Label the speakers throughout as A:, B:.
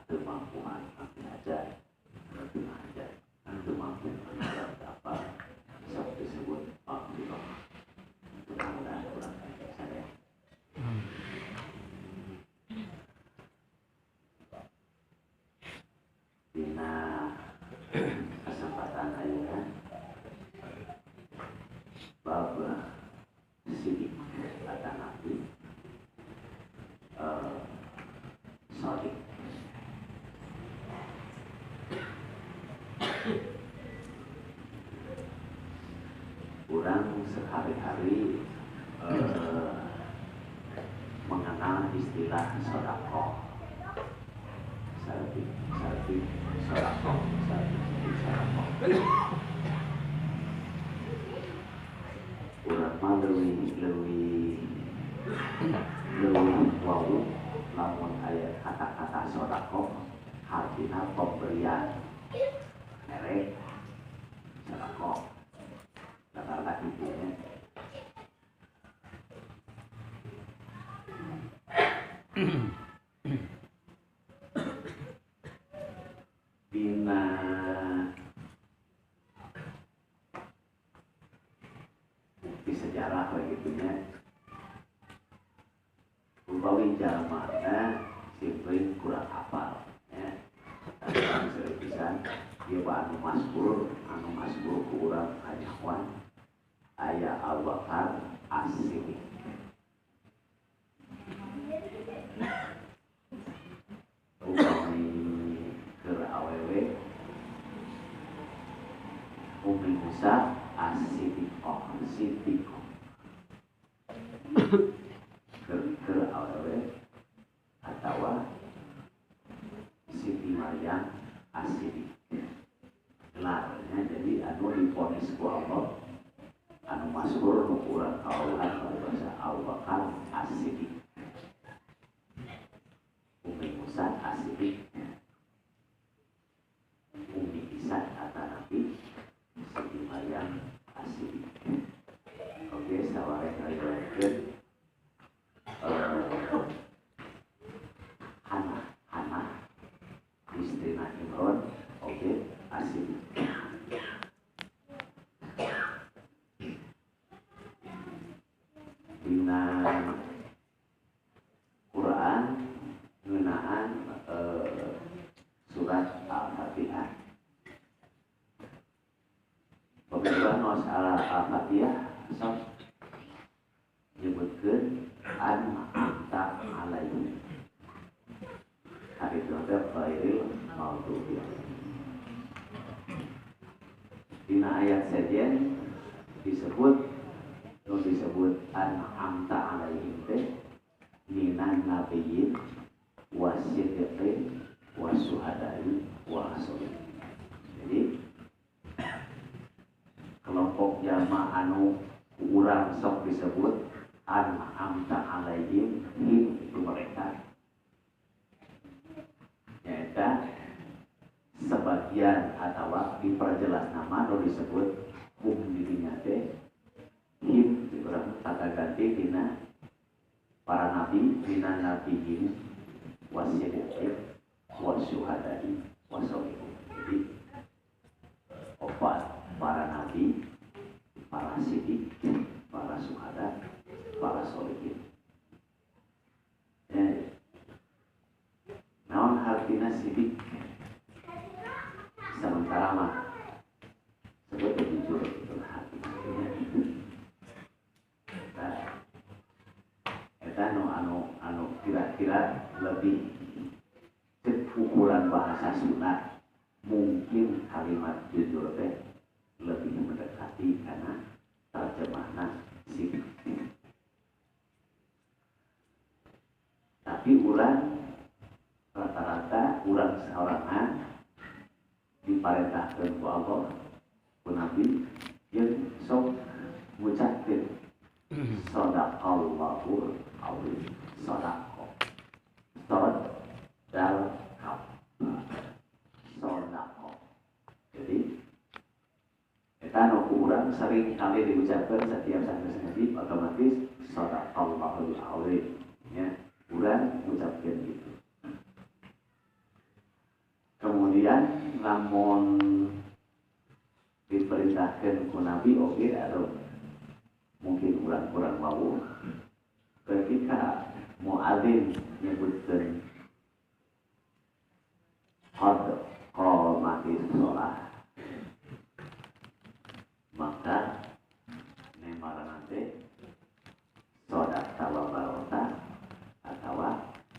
A: teu mampu aja teu mampu apa sok disebut makhluk kurang saya dina kesempatan ayeuna bab sidik kata Nabi sodik kurang sehari-hari mengenal istilah sodakoh sarfi sodakoh kurang mah leuwih wau lamun aya kata-kata sodakoh artina pemberian merek sodakoh kata-kata intinya dina bukti sejarah begitunya umpawi jamanna simpel kurang hafal ya tapi seriusan dia anu masbur ku urang kanyawan aya Abu Bakar As-Siddiq upami keur awewe Ummi Musa As-Siddiq keur awewe atawa Siti Maryam As-Siddiq gelarnya jadi anu diponis ku Allah anu masyhur nu urang kaulahan bahasa Abu Bakar As-Siddiq Ummi Musa As-Siddiq Ummi Isa kata Nabi Siti Maryam As-Siddiq oke saware ngariwayatkeun Hana istrina Imron oke As-Siddiq dina Quran ngeunaan surat Al-Fatihah pembukaan masalah Al-Fatihah sok nyebutkeun an-amta alaihi hari itu bairil maudhu'i dina ayat sejen disebut an-amta alaihim teh minan nabiyyin wasiddiqin wasuhada'i wa sholihin jadi kelompok jamaah anu urang sok disebut an-amta alaihim itu mereka yaitu sebagian atau diperjelas nama atau disebut dirinya teh him dikurang kata ganti dina para nabi dina nabiyin wasiddiqin wasyuhada'i washolihin jadi opat para nabi para siddiq para syuhada para sholihin naon hartina siddiq sementara mah sebut jujur itu hartina eta anu kira-kira lebih ukuran bahasa Sunda mungkin kalimat jujur teh lebih mendekati karena terjemahna siddiq tapi urang rata-rata urang saorangan diparentahkeun ku Allah ku Nabi yang sok ngucapkeun sadaqallahul azim sadaqah sadaqah jadi eta nu ku urang sering kali diucapkan setiap sanes Nabi otomatis sadaqallahul azim ya urang ngucapkeun gitu lamun diperintahkan ku Nabi oke atau mungkin kurang-kurang mau ketika muadzin nyebutkan qad qamatis shalah maka nemara nanti sodak tawa barota atau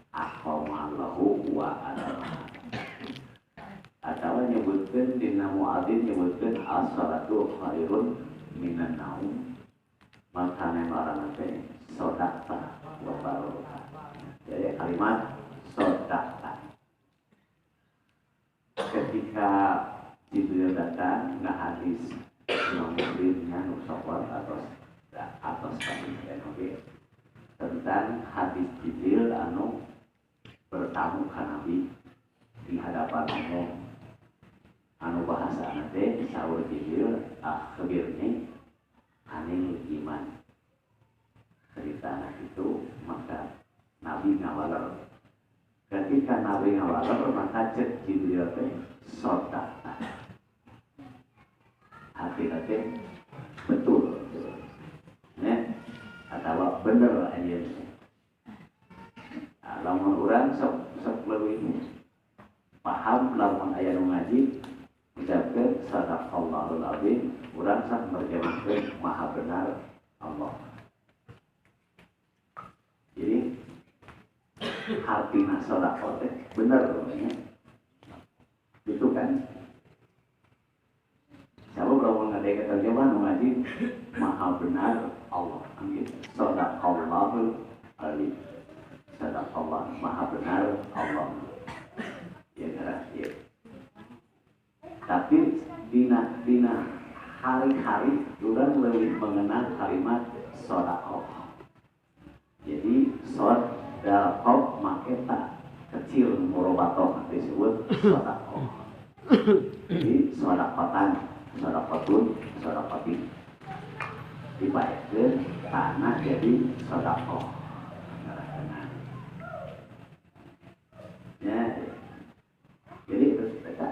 A: aqamallahu wa adama atau nyebutkan dina muadzin nyebutkan as-salatu khairun minan naum maka nemara nanti sodak wa barota jadi kalimat sodak ketika Jibril datang nggak hadis Imam Muslimnya Nusawar atau tadi tentang hadis Jibril anu bertamu ke Nabi di hadapan Allah anu bahasa nanti sahur Jibril akhirnya anil iman cerita anak itu maka Nabi ngawalar ketika Nabi ngawalar maka cek Jibril teh sodak hati-hati betul ya atau bener aja lamun orang sok lebih paham lamun aya nu ngaji ucapkeun sadaqallahul azim urang sak merjamakeun maha benar Allah jadi artina sedekah teh bener ya itu kan siapa kalau ngadai terjemahan ngaji maha benar Allah gitu sadaqallahul alim sadaqallah maha benar Allah ya kan ya tapi dina hari-hari orang lebih mengenal kalimat sedekah jadi sedekah maketa kecil murobatoh disebut sedekah jadi sedekahun sedekatin dibaikkeun tanah jadi sedekah ya jadi terus kita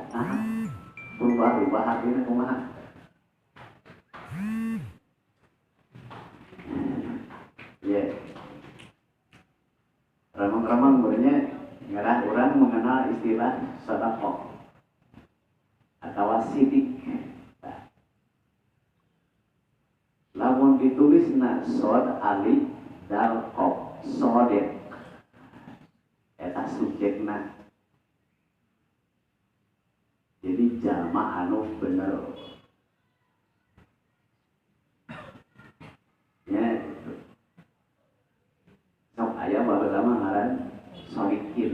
A: berubah hatinya kumaha ya ramang-ramang sebenarnya ngarah orang mengenal istilah sedekah atau sidik lamun ditulis sod alif dal qaf sodek eta subjekna jadi jalma anu bener ya sok aya baheula mah ngaran sodikin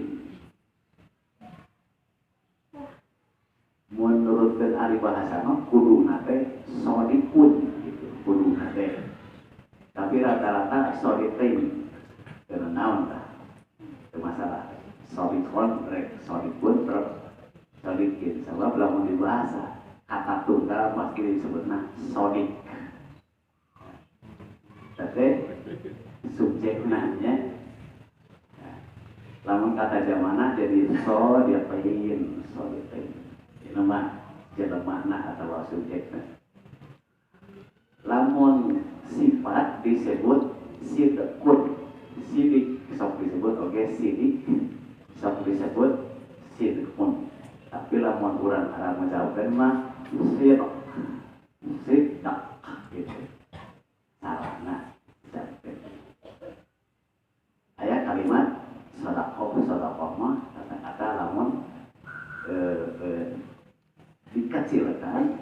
A: menurutkeun ari bahasa mah kuduna teh sodikun gitu kuduna teh tapi rata-rata sodikin karena naon tah teu masalah sodikon rek sodikun terus sodikin sebab lamun di bahasa kata tunggal pasti disebutna sodik tapi subjekna nya lamun kata zamana jadi so dia pengen sodikin ini mah jadi makna atau subjekna lamun sifat disebut sidqun sidik sok disebut oke sidik sok disebut sidqun tapi lamun urang Arab menjawabkan mah sidq gitu salahna aya kalimat sedekah mah kata-kata lamun dikecilkan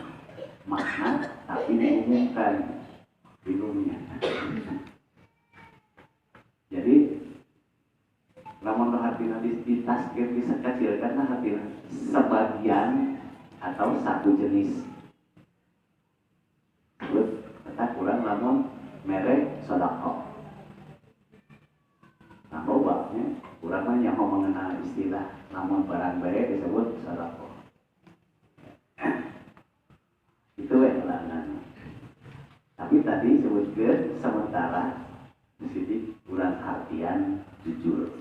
A: makna tapi diumumkan bingungnya jadi lamun hatina ditaskir bisa kecilkan hatina sebagian atau satu jenis terus kata kurang lamun merek sedekah nah lobanya kurang banyak mau mengenal istilah lamun barang baik disebut sedekah itu yang larangan tapi tadi sebutkan sementara di sini kurang artian jujur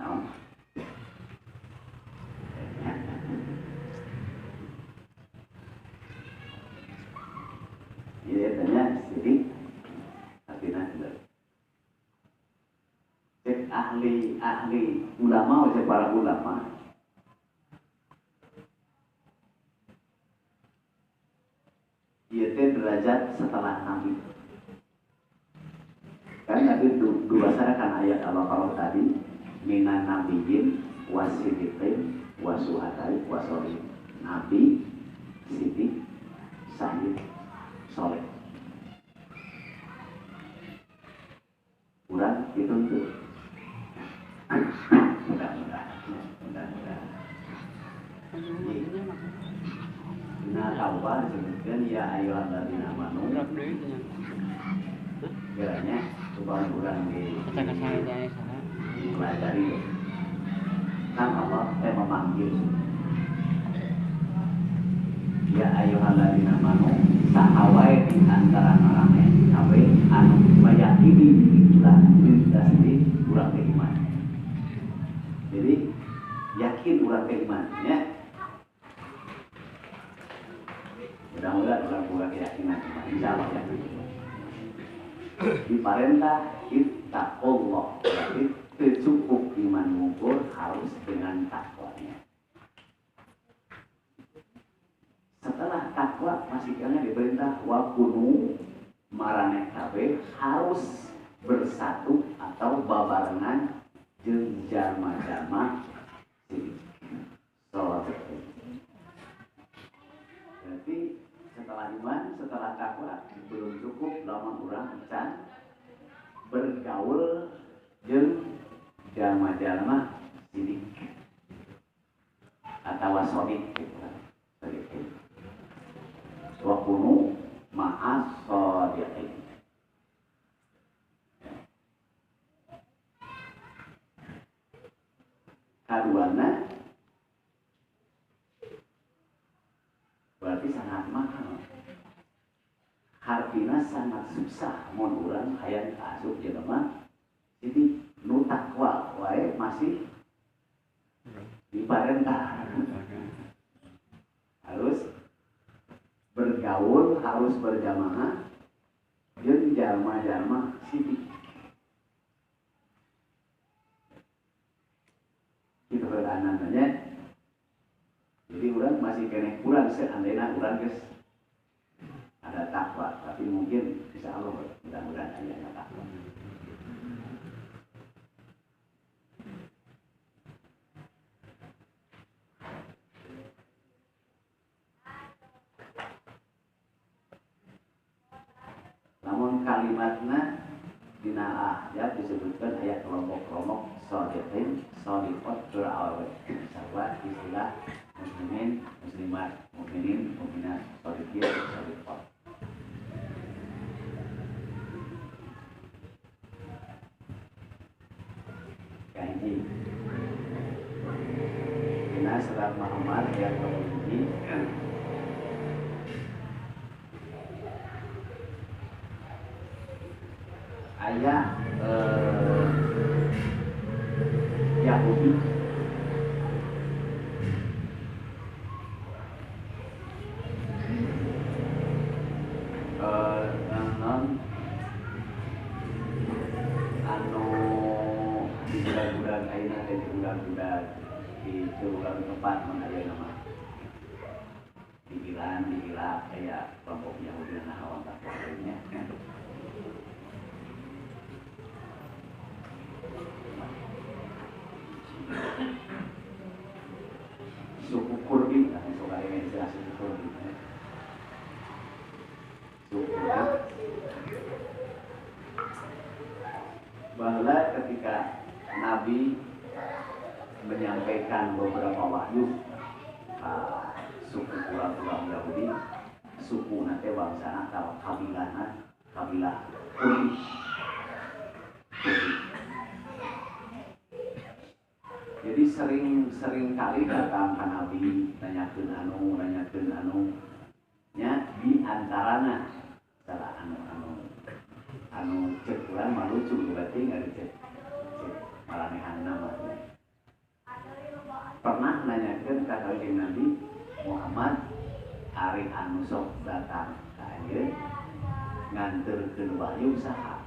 A: nah cek ahli ulama cek para ulama ieu teh derajat setelah nabi. Kan tadi dua kan ayat Allah kalau tadi minan nabiyyin wasidiqin wasuhadai wasolihin. Nabi, sidik, syahid, soleh. Kurang dituntut. Mudah-mudahan. Nah, kabar disebutkan ya ayyuhalladzina amanu. Kiranya kurang dipelajari. Kan Allah memanggil ya ayyuhalladzina amanu sahawai di antara marane kawe anu mayakini itulah dasri urang beriman. Jadi yakin urang beriman ya. Mudah-mudahan orang punya keyakinan insyaallah ya. Diperintah kita Allah berarti cukup iman mengukur harus dengan takwanya. Setelah takwa masih kena diperintah wa kunu marane kabeh harus bersatu atau babarengan jeung jalma-jalma salat. Berarti setelah iman, setelah takwa belum cukup lamun urang can bergaul jeung jalma-jalma sidik atau sodik gitu kan. Wa kunu ma'as shodiqin. Kaduana berarti sangat mahal. Hartina sangat susah mun urang hayang asup jelema jadi nu takwa wae masih diparentah. Harus bergaul, harus berjamaah jeung jalma-jalma sidik. Itu beranannya. Jadi urang masih kena kurang seandainya urang geus ada takwa, tapi mungkin insya Allah mudah-mudahan ayahnya takwa. Namun kalimatnya dina ayat disebutkan ayat kelompok-kelompok shodiqin, shodiqot, berawet. Sahabat istilah muslimin, muslimat, mukminin, mukminat, shodiqin, shodiqot. Kaji. Dina surat Muhammad ayat 27. Ayat Yahudi anu di bulan-bulan ayeuna teh di bulan-bulan di bulan tempat mun aya nama di Irak kayak kelompok Yahudi dan hawan takwa lainnya. Suku Kurdi, nah itu kayaknya istilah suku Kurdi. Suku Kurdi. Bahwa ketika Nabi menyampaikan beberapa wahyu suku pulau-pulau Yahudi, suku nanti bangsa atau kabilah Kurdi. Jadi sering kali datang ke Nabi nanyakeun anu nya di antarana salah anu cek urang mah lucu berarti enggak cek maranehan nama. Pernah nanyakeun ka Kanjeng Nabi Muhammad ari anu sok datang ka ieu nganterkeun wahyu saha?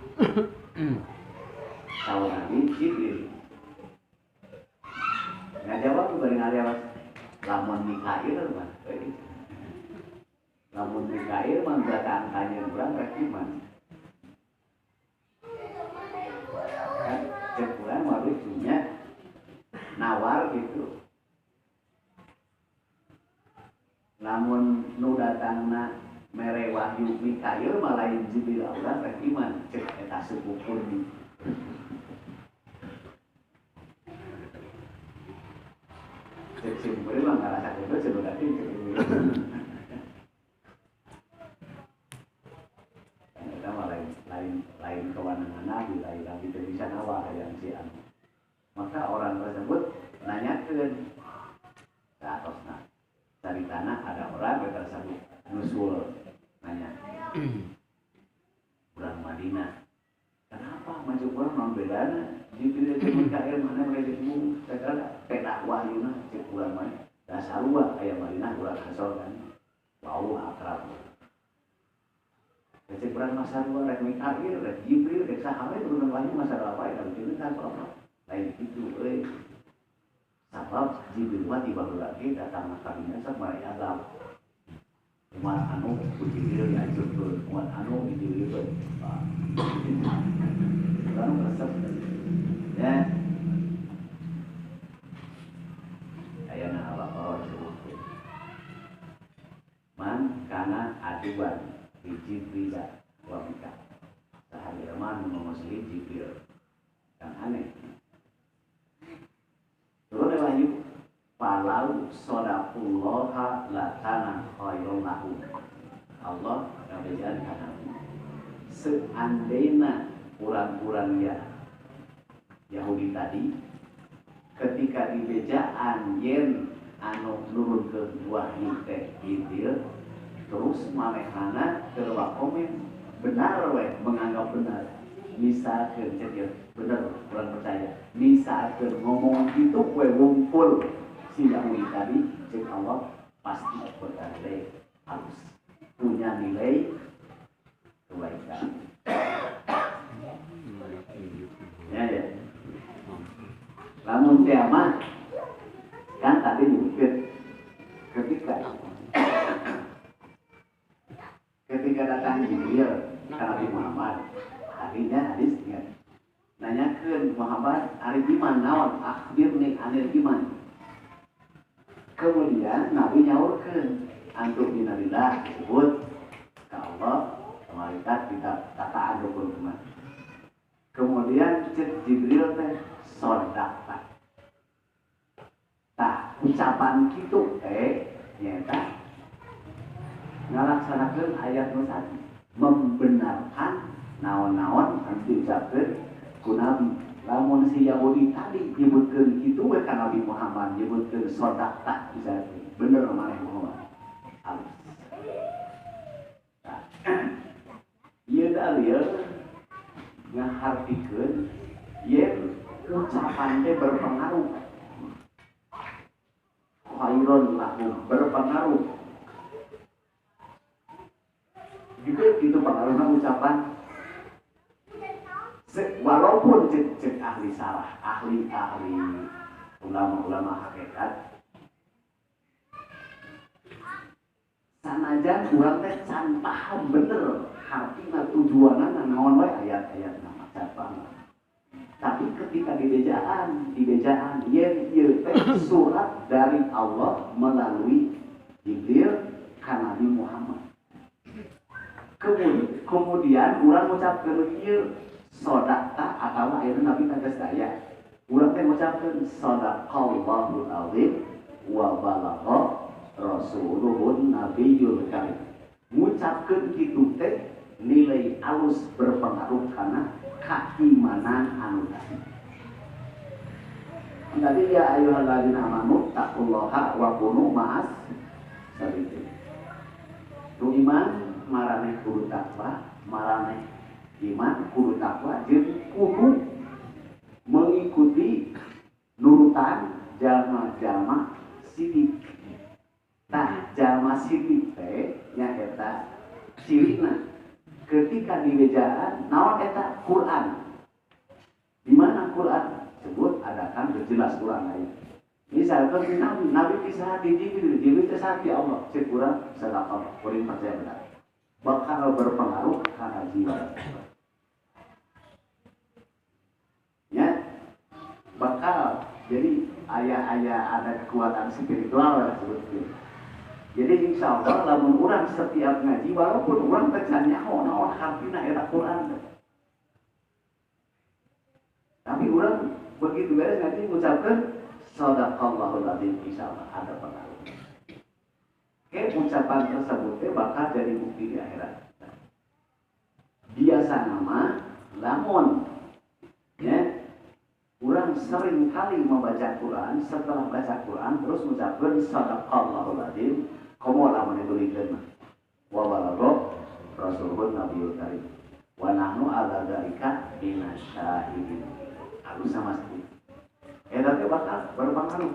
A: saur Nabi Jibril. Ngajawab bari ngajawab lamun Mikail mah. Lamun Mikail mah datang kanjeng urang rek iman. Kan cek urang mah lucunya nawar gitu. Namun nu datangna mere wahyu Mikail mah lain Jibril urang rek iman cek eta sepupun. Cek simpel mah ngarasa itu sebenarnya kita mah lain kewenangan Nabi, lain tidak bisa nawar yang si anu. Maka orang tersebut nanyakeun ke atasna. Dari tanah ada orang tersebut nusul nanya. Bulan Madinah. Kenapa maju orang non bedana? Jibril itu Mikail mana mereka itu segala peda wahyuna cek bulan mana? Dasar luar kayak Madinah bulan asal kan. Wow akrab. Cek bulan masa luar rek Mikail, rek Jibril, rek sahabat turun wahyu masalah apa ya? Jibril kan apa? Lain itu, Sebab Jibril tiba lagi datang kalinya sama azab. Umat anu Jibril dihancurkan, umat anu Jibril kan resep ya. Ayana Allah disebut. Man kana aduan di Jibril wa Mika. Sahariman memusuhi Jibril. Kan aneh. Turun wahyu falau sadaqullaha la kana khairun lahum. Allah ngabejan kana seandainya kurang-kurang ya Yahudi tadi ketika dibejaan yen anu nurun ke wahyu teh Jibril terus manehana keur komen benar we menganggap benar misalkeun ceuk benar kurang percaya misalkeun ngomong gitu we ngumpul si Yahudi tadi cek Allah pasti bernilai halus punya nilai kebaikan ya lamun kiamat kan tadi nyebut ketika datang Jibril ke Nabi Muhammad harinya hadis ingat nanyakeun Muhammad ari iman naon akhbirni anil iman kemudian Nabi nyaurkeun antuk binalillah disebut ke Allah malaikat kita tataan rukun iman. Kemudian cek Jibril teh sodaqah. Tah ucapan kitu teh nyata ngalaksanakeun ayat nu tadi membenarkan naon-naon anu diucapkeun ku Nabi. Lamun si Yahudi tadi nyebutkeun kitu we ka Nabi Muhammad nyebutkeun sodaqah bisa bener maneh Muhammad. Halus. Ieu dalil ngahartikeun yen ucapan teh berpengaruh. Khairun lahum berpengaruh. Juga itu pengaruhnya ucapan walaupun cek ahli salah, ahli ulama hakikat sanajan urang teh can paham bener artina tujuanna naon wae ayat-ayat nama capang. Tapi ketika dibejaan yen ieu teh surat dari Allah melalui Jibril ka Nabi Muhammad. Kemudian urang ngucapkeun ieu sodaqah atau ayeuna Nabi tegas daya. Urang teh ngucapkeun sadaqallahul azim wa balagha rasuluhun nabiyul karim. Ngucapkeun kitu teh nilai alus berpengaruh karena keimanan anu tadi. Jadi ya ayyuhalladzina amanu taqullaha wa kunu ma'as sabiqin. Tu iman maraneh kudu takwa, maraneh iman kudu takwa jeung kudu mengikuti nurutan jalma-jalma sidik. Tah jalma sidik teh nyaeta cirina ketika dibejaan naon eta Quran. Di mana Quran sebut ada kan jelas Quran lain. Misalkan Nabi kisah di Jibril kisah di Allah, sekurang sedekah, kuring percaya benar. Bakal berpengaruh karena jiwa. Ya, bakal jadi ayah-ayah ada kekuatan spiritual lah sebetulnya. Jadi insya Allah lamun orang setiap ngaji walaupun orang bacanya naon hartina eta Quran. Tapi orang begitu beres ngaji mengucapkan shadaqallahul adzim, insya Allah ada pengaruh. Ucapan tersebut bakal jadi bukti di akhirat. Biasa nama lamun ya orang sering kali membaca Quran, setelah baca Quran terus mengucapkan shadaqallahul adzim, komo lamun dituliskeun mah wa balagha rasulun nabiyul karim wa nahnu ala dzalika minasyahidin. Harus sama sekali. Eta teh bakal berpengaruh.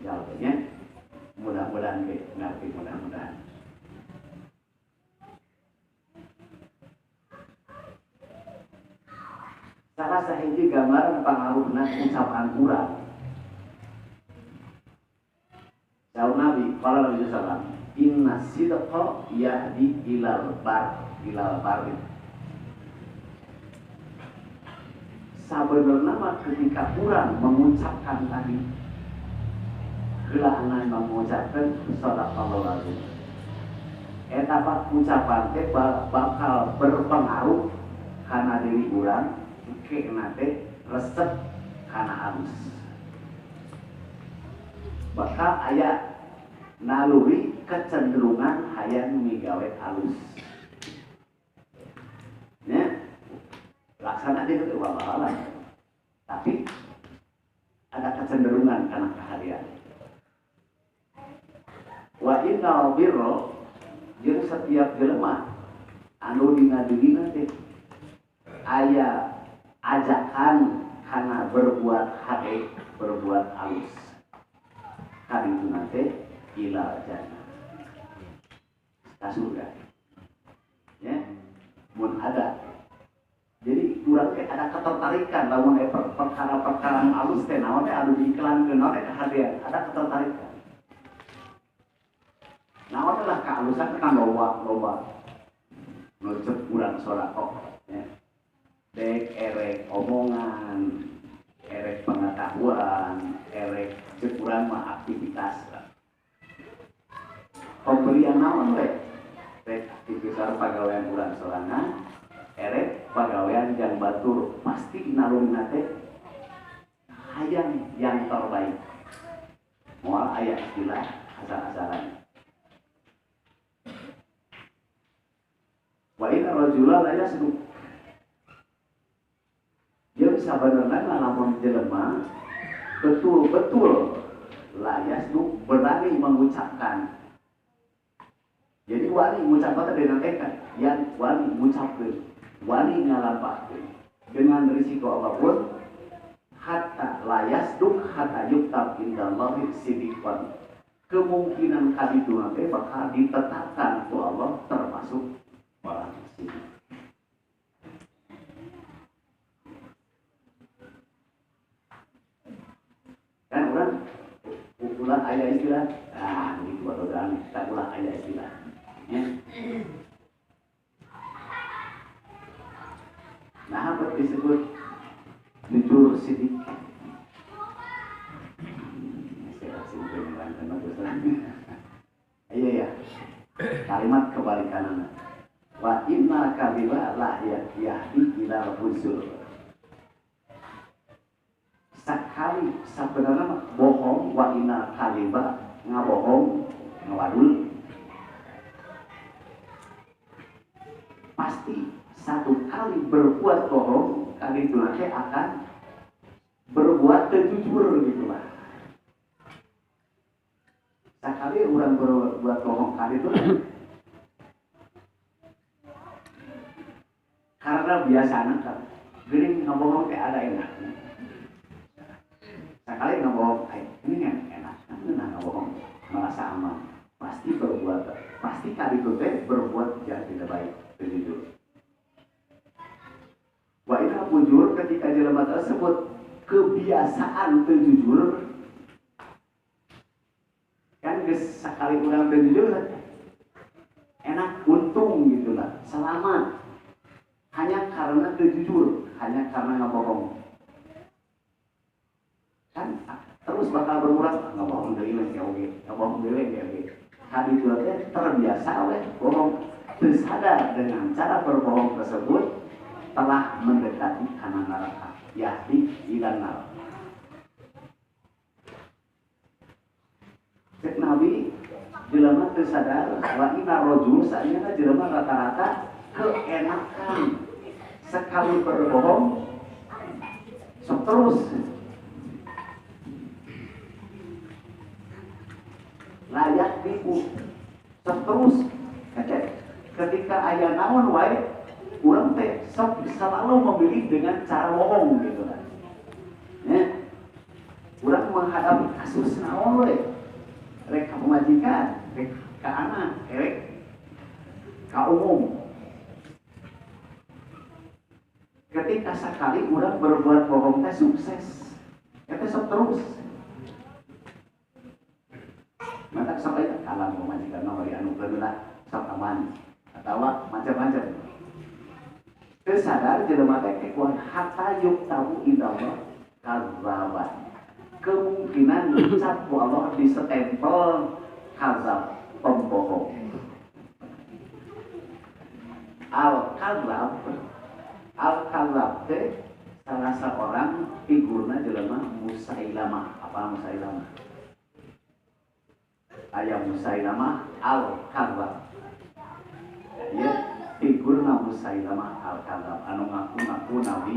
A: Jawabnya mudah-mudahan ngerti, mudah-mudahan. Salah sahiji gambaran pengaruhna ucapan urang. Jauh Nabi, qala Nabi sallallahu inna sidqa yahdi ilal barin. Sabenerna mah ketika urang mengucapkan tadi geulanan mengucapkan shadaqallahul adzim. Eta ucapan teh bakal berpengaruh kana diri urang. Nate resep karena halus. Bakal aya naluri kecenderungan hayang migawe halus. Ya, laksana dia itu wawalan. Tapi ada kecenderungan karena kehadiran. Wa innal birra jeung setiap jelema anu dina dirina teh aya ajakan karena berbuat hade, berbuat halus. Kali itu nanti ilal jannah, ke surga. Ya, mun ada. Jadi kurang ada ketertarikan lamun perkara-perkara halus teh naon teh anu diiklankeun naon teh kehadiran, ada ketertarikan. Naon teh lah kehalusan kan loba. Nucep urang sodaqoh ya. Dek erek omongan, erek pengetahuan, erek cekurang mah aktivitas. Pemberian naon we? Dek aktivitas pagawean urang sorangan, erek pagawean yang batur pasti nalungna teh hayang yang terbaik. Moal aya istilah asal-asalan. Wa inna rajula la yasduq. Jeung sabenerna lamun jelema betul-betul layasnu berani mengucapkan. Jadi wani mengucapkan dengan tekad, yang wani mengucapkan, wani ngalampahkeun dengan risiko apapun, hatta layasnu hatta yuktab indallahi sidiqan. Kemungkinan kaditu nanti bakal ditetapkan ku Allah termasuk orang sidik. Kan orang ulah ayat istilah, begitu atau dan tak ulah ayat istilah. Ya. Nah, apa disebut jujur sidik? Iya ya, kalimat kebalikannya. Wa inna kadhiba la yahdi ila huzur. Sakali sebenarnya bohong, wa inna kadhiba ngabohong, ngawadul. Pasti satu kali berbuat bohong, kali itu nanti akan berbuat jujur gitu lah. Sekali orang berbuat bohong kali itu karena biasanya kan gering ngabohong kayak ada enaknya. Sekali ngabohong, ini kan enak, karena ngabohong merasa aman, pasti berbuat, pasti kali itu berbuat yang tidak baik, jujur. jujur ketika jelema tersebut kebiasaan teu jujur kan geus sakali urang teu jujur enak untung gitu lah, selamat hanya karena teu jujur, hanya karena ngabohong kan terus bakal berulang ngabohong deui we oge, ngabohong deui we oge. Hadi teh terbiasa we bohong, teu sadar dengan cara berbohong tersebut telah mendekati kana neraka, yahdi ila nar. Cek Nabi jelema teu sadar wa inna rajul saeuna jelema rata-rata keenakan sekali berbohong sok terus layak tipu sok terus ketika aya naon wae urang teh sok selalu memilih dengan cara bohong gitu kan ya urang menghadapi kasus naon we rek ka pemajikan rek ka anak rek ka umum ketika sekali urang berbuat bohong teh sukses eta sok terus mata sok aya kalam pemajikan mah bari anu keunlah sok aman atawa macam-macam teu sadar jelema teh kuat hatta yuktabu indallah kazzaban kemungkinan ucap ku Allah disestempel kazab pembohong al-kazab teh salah seorang figurna jelema Musailamah. Apa Musailamah? Ayah Musailamah al-kazab ya figurna Musailamah al-kazab anu ngaku-ngaku nabi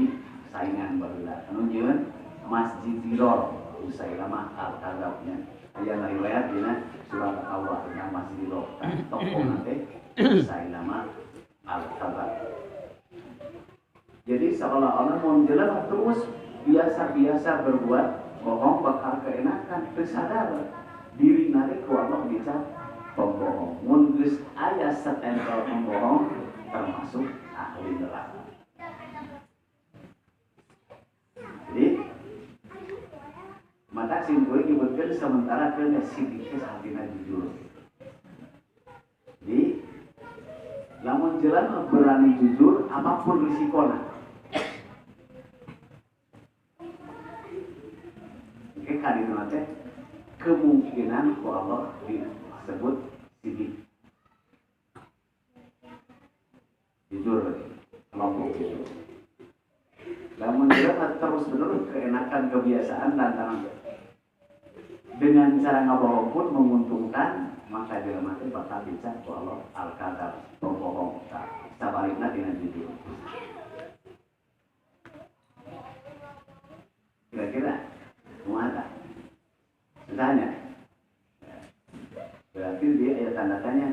A: saingan baheula anu nyieun Masjid Diror Musailamah al-kazabnya aya riwayat dina surat Allah tentang Masjid Diror tokoh teh Musailamah al-kazab. Jadi seolah-olah mau jelema terus biasa-biasa berbuat bohong bakal keenakan teu sadar diri nari ku Allah dicap pembohong. Mun geus aya stempel pembohong termasuk ahli neraka. Jadi mata simpul nyebutkeun sementara keun sidiki sahatina jujur. Jadi lamun jelema berani jujur apapun risikona. Oke kadina teh kemungkinan ku Allah disebut sidik jujur kelompok itu lamun jelema terus menerus keenakan kebiasaan lantaran dengan cara ngabohong pun menguntungkan maka jelema teh bakal dicap ku Allah al-kadzab pembohong sabalikna dina jujur. Kira-kira muata tanya berarti dia ada tanda tanya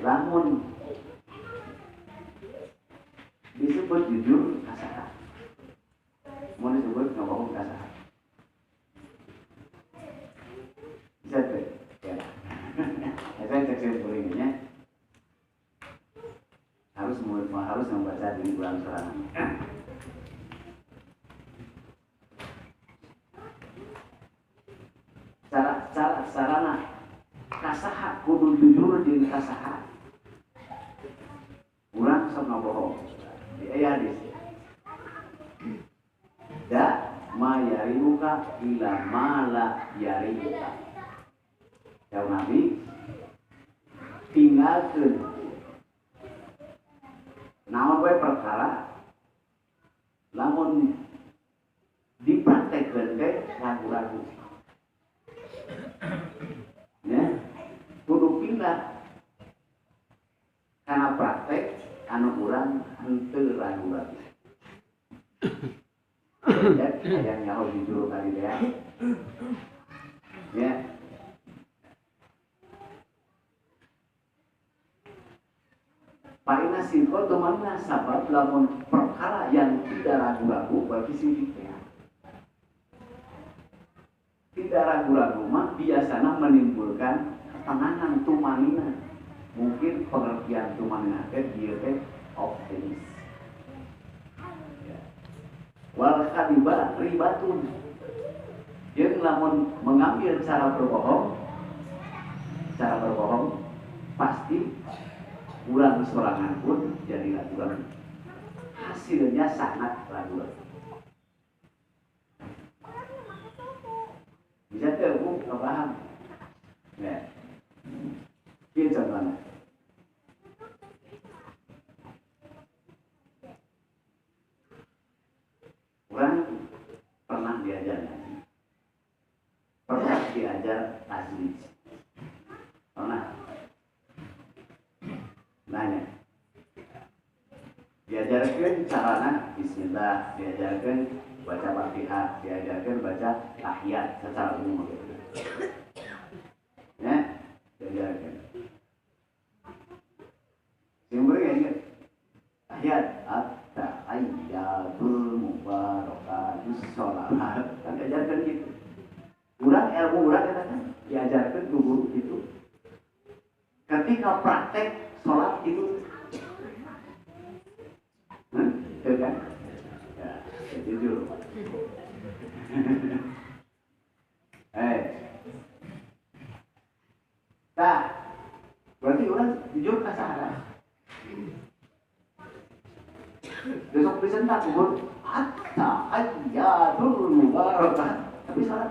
A: lamun disebut jujur kasaha mau disebut ngabohong kasaha bisa tuh ya saya cek simpulnya harus membaca di bulan serangan. Sarana kasaha kudu jujur jeung kasaha urang sok ngabohong di aya hadis da ma yaribuka ila ma la yaribuka ya Nabi tinggalkeun naon we perkara lamun dipraktekkeun teh ragu-ragu ya kudu pindah karena praktek anu urang henteu ragu-ragu ya aya nyaho jujur kali ya Parina sinko temanna sabab lamun perkara yang tidak ragu-ragu bagi sidik ya. Tidak ragu-ragu mah biasanya menimbulkan ketenangan tumanina. Mungkin pengertian tumanina teh dia teh optimis. kadiba ribatun. Yang lamun mengambil cara berbohong pasti ulang sorangan pun jadi ragu-ragu. Hasilnya sangat ragu-ragu. Bisa tahu, paham? Ya. Ini contohnya. Orang pernah diajar ngaji, pernah diajar tajwid, pernah nanya, diajarkan carana Bismillah, diajarkan baca Fatihah, diajarkan baca tahiyat secara umum, ya, diajarkan. Simbol ingat tahiyat at-tahiyyatul mubarakatus sholawat, kan diajarkan gitu. Kurang ilmu kurang katakan diajarkan guru itu. Ketika praktek sholat itu, itu kan? Ya, jujur. Nah, berarti orang jujur kasaran. Besok bisa tak kubur at-tahiyyatul mubarakah, tapi sholat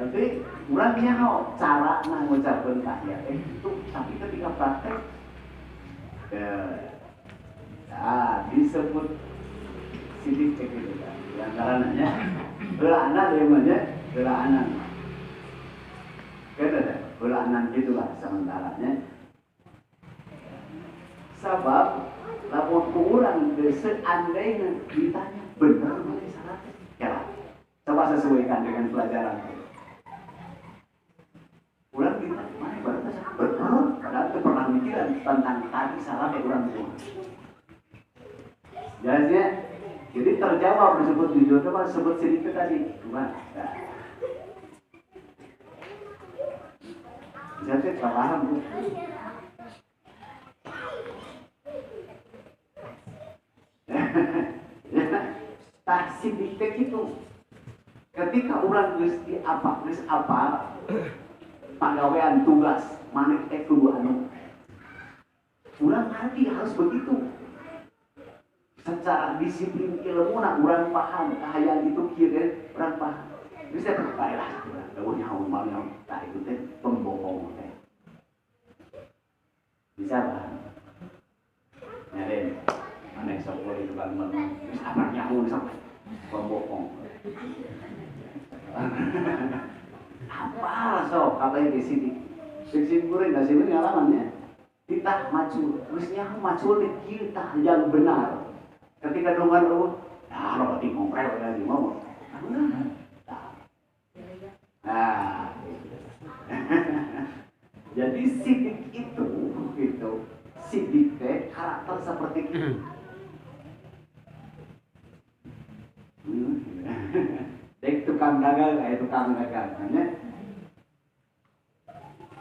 A: Jadi orangnya cara mengucapkan tahiyat itu, tapi ketika praktek disebut sidik gitu kan. Yang karenanya belaanan namanya belaanan. Kan ada belaanan gitulah sementaranya. Sebab lapor kurang seandainya ditanya benar mana syaratnya, ya coba sesuaikan dengan pelajaran. Ulang kita mana baru saja benar, padahal itu pernah mikiran tentang tadi salah orang semua. Jelasnya, jadi terjawab disebut jujur, coba sebut sedikit tadi, gimana? Jadi paham bu. Taksi diktek itu, ketika orang geus apa pegawaian tugas manik kudu anu urang ngerti harus begitu secara disiplin ilmu nak urang paham kahayang itu kieu urang paham bisa baiklah urang nyaho mah tah itu teh pembohong teh bisa paham nyaren mana sok boleh tukang men apa nyaho sampai pembohong apa so kapan di sini singkurin nggak sih pengalamannya kita maju terusnya maju kita yang benar ketika dongan lu kalau di ngomprel lagi mau nah jadi sidik itu sidik teh karakter seperti itu dek tukang dagang kayak tukang dagang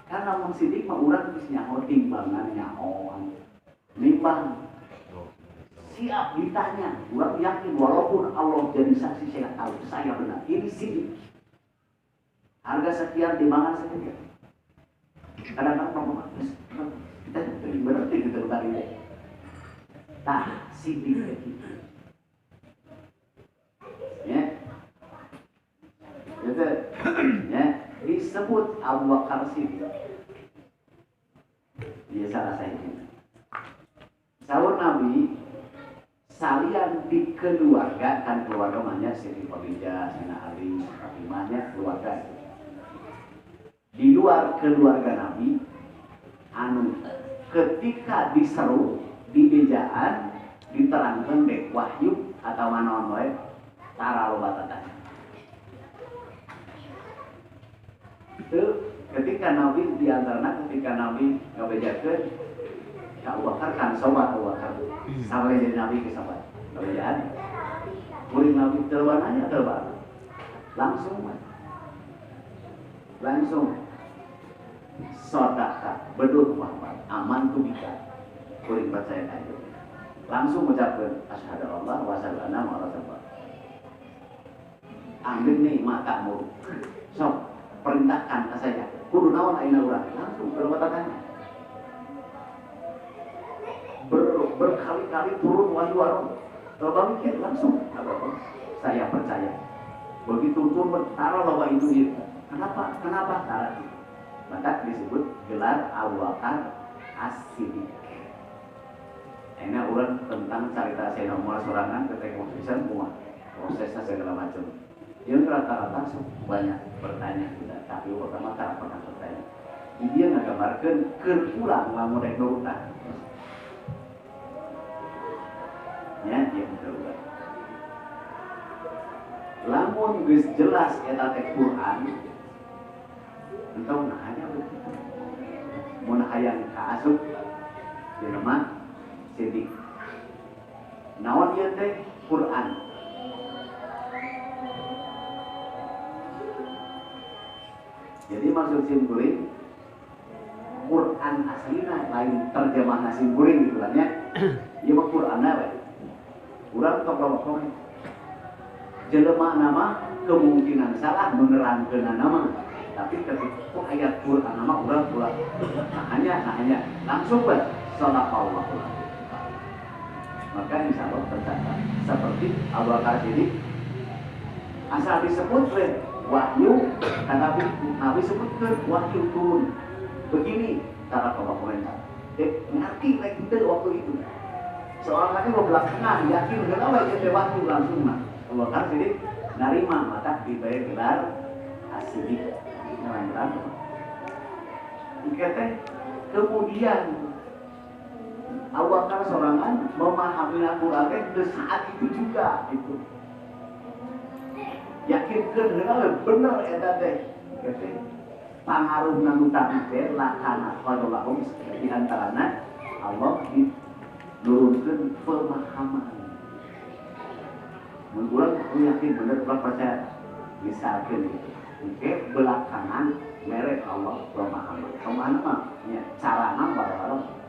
A: karena mau sidik mah urang geus nyaho timbangan nyahoan nimbang siap ditanya urang yakin walaupun Allah jadi saksi saya tahu saya benar ini sidik harga sekian timbangan sekian kadang-kadang kita berarti kita tadi tah sidik gitu ya gitu ya disebut Abu Bakar Siddiq dia salah saya sahur Nabi salian di keluarga kan keluarga namanya Siti Khadijah, Sayyidina Ali, Fatimahnya keluarga itu. Di luar keluarga Nabi anu ketika diseru di bejaan diterangkan dek wahyu atau manaon wae tara loba tatanya itu ketika Nabi diantaranya ketika Nabi ngabejakeun ka Abu Bakar kan sobat Abu Bakar sampai jadi Nabi ke sobat ngabejaan murid Nabi terbananya langsung sodaka bedul Muhammad aman tu bika kuring percaya aja. Langsung ucapkan asyhadu Allah wa asyhadu anna Muhammadar Rasulullah. Ambil nih matamu. Sok perintahkan ke saya. Kudu naon ayeuna urang? Langsung perwatakannya. Berkali-kali turun wahyu. Coba mikir langsung. Saya percaya. Begitu turun taruh bahwa itu dia. Kenapa? Taruh. Maka disebut gelar Abu Bakar As-Siddiq. Ini urang tentang cerita Sayyidina Umar sorangan ketika bisa semua prosesnya segala macam. Dia rata-rata banyak bertanya tidak, tapi pertama tak pernah bertanya. Dia nggambarkeun keur pulang lamun rek nurutan. Ya, dia nurutan. Lamun geus jelas eta teh Quran, entong nanya begitu. Mun hayang kaasup jelema Siddiq. Naon ieu teh Quran. Jadi maksud simkuring Quran aslina lain terjemah simkuring gitu kan ya. Ieu mah Quran we. Urang tok lomokong. Jelema nama kemungkinan salah menerangkeun nama. Tapi ketika ayat Quran nama urang pula hanya langsung we sallallahu. Maka insya Allah tercatat seperti Abu Bakar Siddiq asal disebut wahyu karena Nabi sebutkan wahyu turun begini cara komentar ngerti lagi itu waktu itu soalnya kan belakangan yakin kenapa itu wahyu langsung mah Abu Bakar Siddiq narima maka dibayar gelar As-Siddiq namanya teh kemudian Abu Bakar sorangan memahami Al-Quran di saat itu juga gitu. Yakinkeun heula bener eta teh. Pangaruhna nu tadi teh lakana qadalahum di antarana Allah nurunkeun pemahaman. Mun urang yakin bener urang percaya misalkeun gitu. Oke, belakangan merek Allah pemahaman. Pemahaman mah nya carana bareng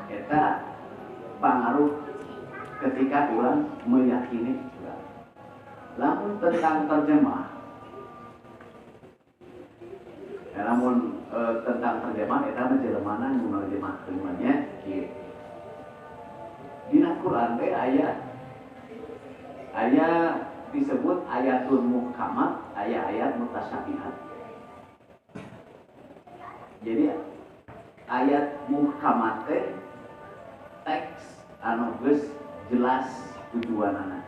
A: eta pengaruh ketika orang meyakini Quran. Lamun tentang terjemah, namun tentang terjemah eta menjelemanan menerjemah kelimanya kieu. Dina Quran teh aya disebut ayatul muhkamat, ayat mutasyabihat. Jadi ayat muhkamat teh teks anu geus jelas tujuanana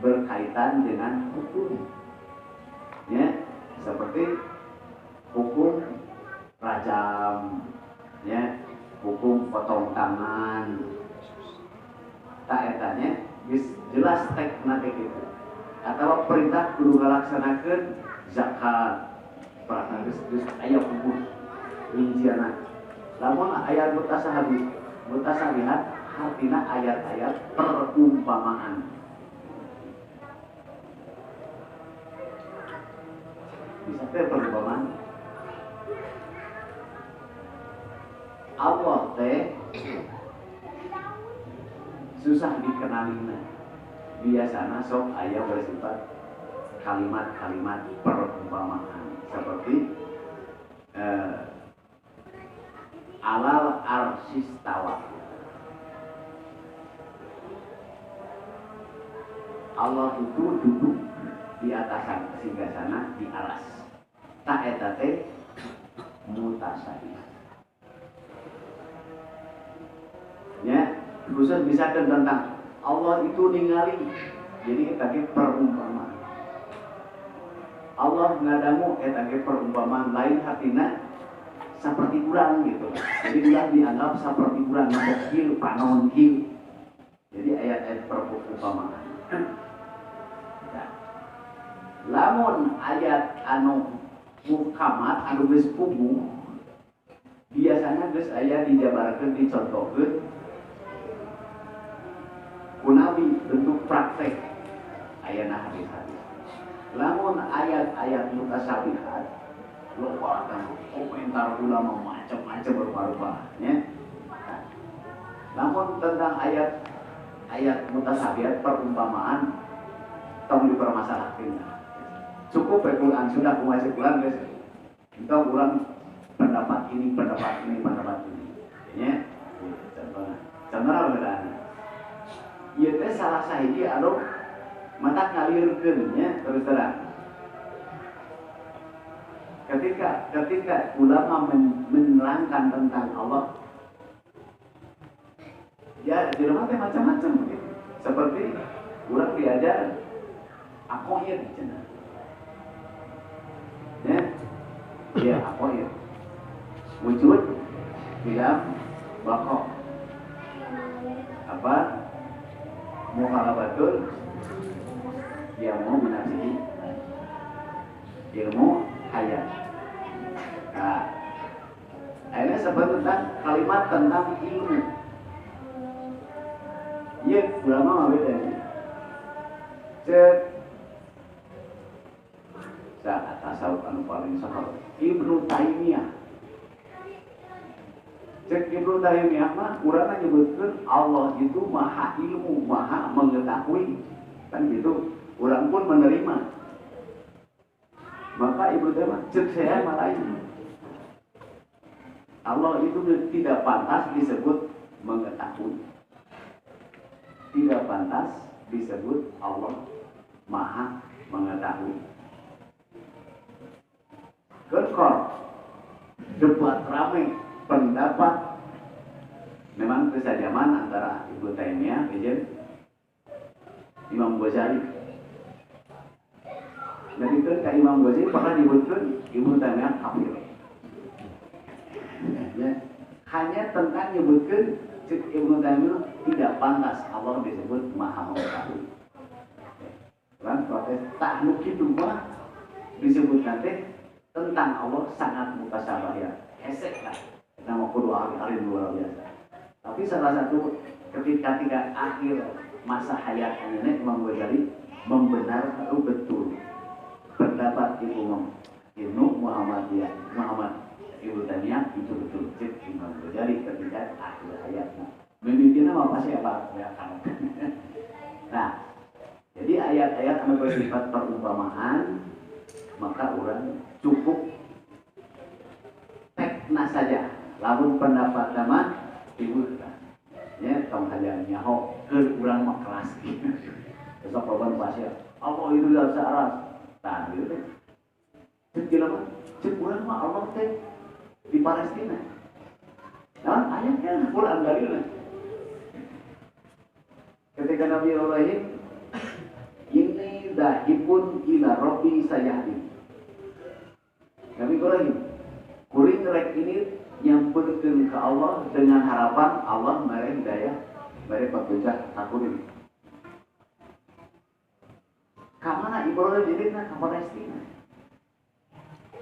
A: berkaitan dengan hukum ya seperti hukum rajam ya hukum potong tangan tak etanya geus jelas teksna kayak gitu atau perintah kudu ngalaksanakeun zakat perintah geus aya hukum rinciana lamun ayat mutasabihat artinya ayat-ayat perumpamaan. Bisa teh perumpamaan. Allah teh susah dikenalina. Biasana sok aya bersifat kalimat-kalimat perumpamaan seperti alal arsistawa. Allah itu duduk di atas singgasana di aras. Tak eta teh mutasabihat. Ya, khusus bisa tentang Allah itu ningali. Jadi eta ge perumpamaan. Allah ngadamu eta ge perumpamaan lain hatina seperti urang gitu. Jadi urang dianggap seperti urang mokil panon kieu. Jadi ayat-ayat perumpamaan. Lamun ayat anu muhkamat anu geus puguh biasanya geus aya dijabarkeun dicontohkeun ku nabi bentuk praktek ayana hadis-hadis. Lamun ayat-ayat mutasabihat loba kan komentar ulama macam-macam macam rupa-rupa ya. Namun tentang ayat mutasabihat perumpamaan tong dipermasalahkan. Cukup Quran sudah kumaha Quran guys. Kita kurang pendapat ini ya. Contohnya benar. Ieu teh salah sahiji anu mata ngalirkeun nya terus terang. Ketika ulama menerangkan tentang Allah, ya di rumah teh macam-macam gitu. Seperti orang diajar akoir cenah. Ya, akoir. Wujud bilang bakok. Apa? Muhalabatul dia mau menafsiri ilmu hayat. Nah, akhirnya sebutkan kalimat tentang ilmu. Iya, ulama beda ini. Saat tasawuf anu paling sahal Ibnu Taimiyah. Ibnu Taimiyah mah urang nyebutkeun Allah itu maha ilmu, maha mengetahui. Kan gitu. Urang pun menerima. Maka Ibnu Taimiyah cek saya malain. Allah itu tidak pantas disebut mengetahui. Tidak pantas disebut Allah maha mengetahui. Gekor debat ramai pendapat memang kesajaman antara Ibnu Taimiyah dan Imam Ghazali. Jadi ke Imam Ghazali pernah disebutkan Ibnu Taimiyah kafir. Ya, hanya tentang menyebutkan Ibnu Taimiyah tidak pantas Allah disebut maha mengetahui. Kan protes tak mungkin cuma disebut nanti tentang Allah sangat mutasabahiyah. Hesek lah. Nama kedua hari luar biasa. Tapi salah satu ketika akhir masa hayatnya Imam Ghazali membenarkan betul pendapat Ibnu Muhammad Ibnu Taimiyah itu betul cek Imam Ghazali ketika akhir hayatnya. Memimpinnya apa siapa? Ya kan. Nah, jadi ayat-ayat yang bersifat perumpamaan maka orang cukup tekna saja. Lamun pendapat nama ibu ya tong hajar nyaho ke urang mah kelas besok korban pasir Allah itu tidak searas nah gitu cek gila cek urang mah Allah teh di Palestina nah ayatnya Quran dalilnya ketika Nabi Ibrahim ini dahipun ila Rabbi sayahdi Nabi Ibrahim kuring rek ini nyamperkeun ke Allah dengan harapan Allah mere hidayah, mere petunjuk takurin. Kamana Ibrahim jadi ke Palestina.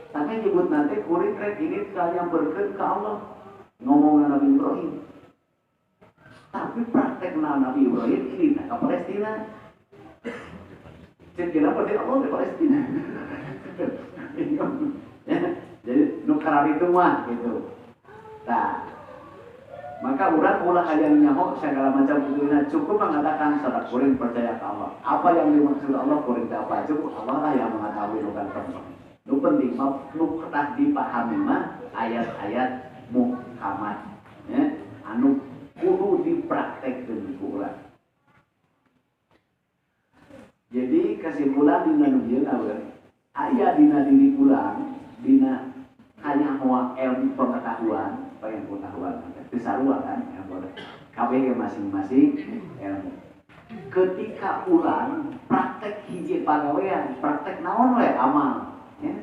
A: Tapi nyebut nanti kuring rek ini nyamperkeun ke Allah. Ngomongna Nabi Ibrahim. Tapi praktekna Nabi Ibrahim ini ke Palestina. Jadi kenapa dia Allah di Palestina? Jadi nukarar itu mah gitu. Nah, maka orang ulah hayang nyaho segala macam butuhnya cukup mengatakan sadak kuring percaya ke Allah. Apa yang dimaksud Allah kuring teh apa cukup Allah lah yang mengetahui bukan penting. Nu penting mah nu kedah dipahami mah ayat-ayat Muhammad ya anu kudu dipraktekkeun ku urang. Jadi kesimpulan dina nu ieu aya dina diri urang dina hanya mau ilmu pengetahuan, pengen pengetahuan, besarua kan, yang boleh. KBG masing-masing ilmu. Ketika ulang praktek hiji pagawean, praktek naon we amal, ya.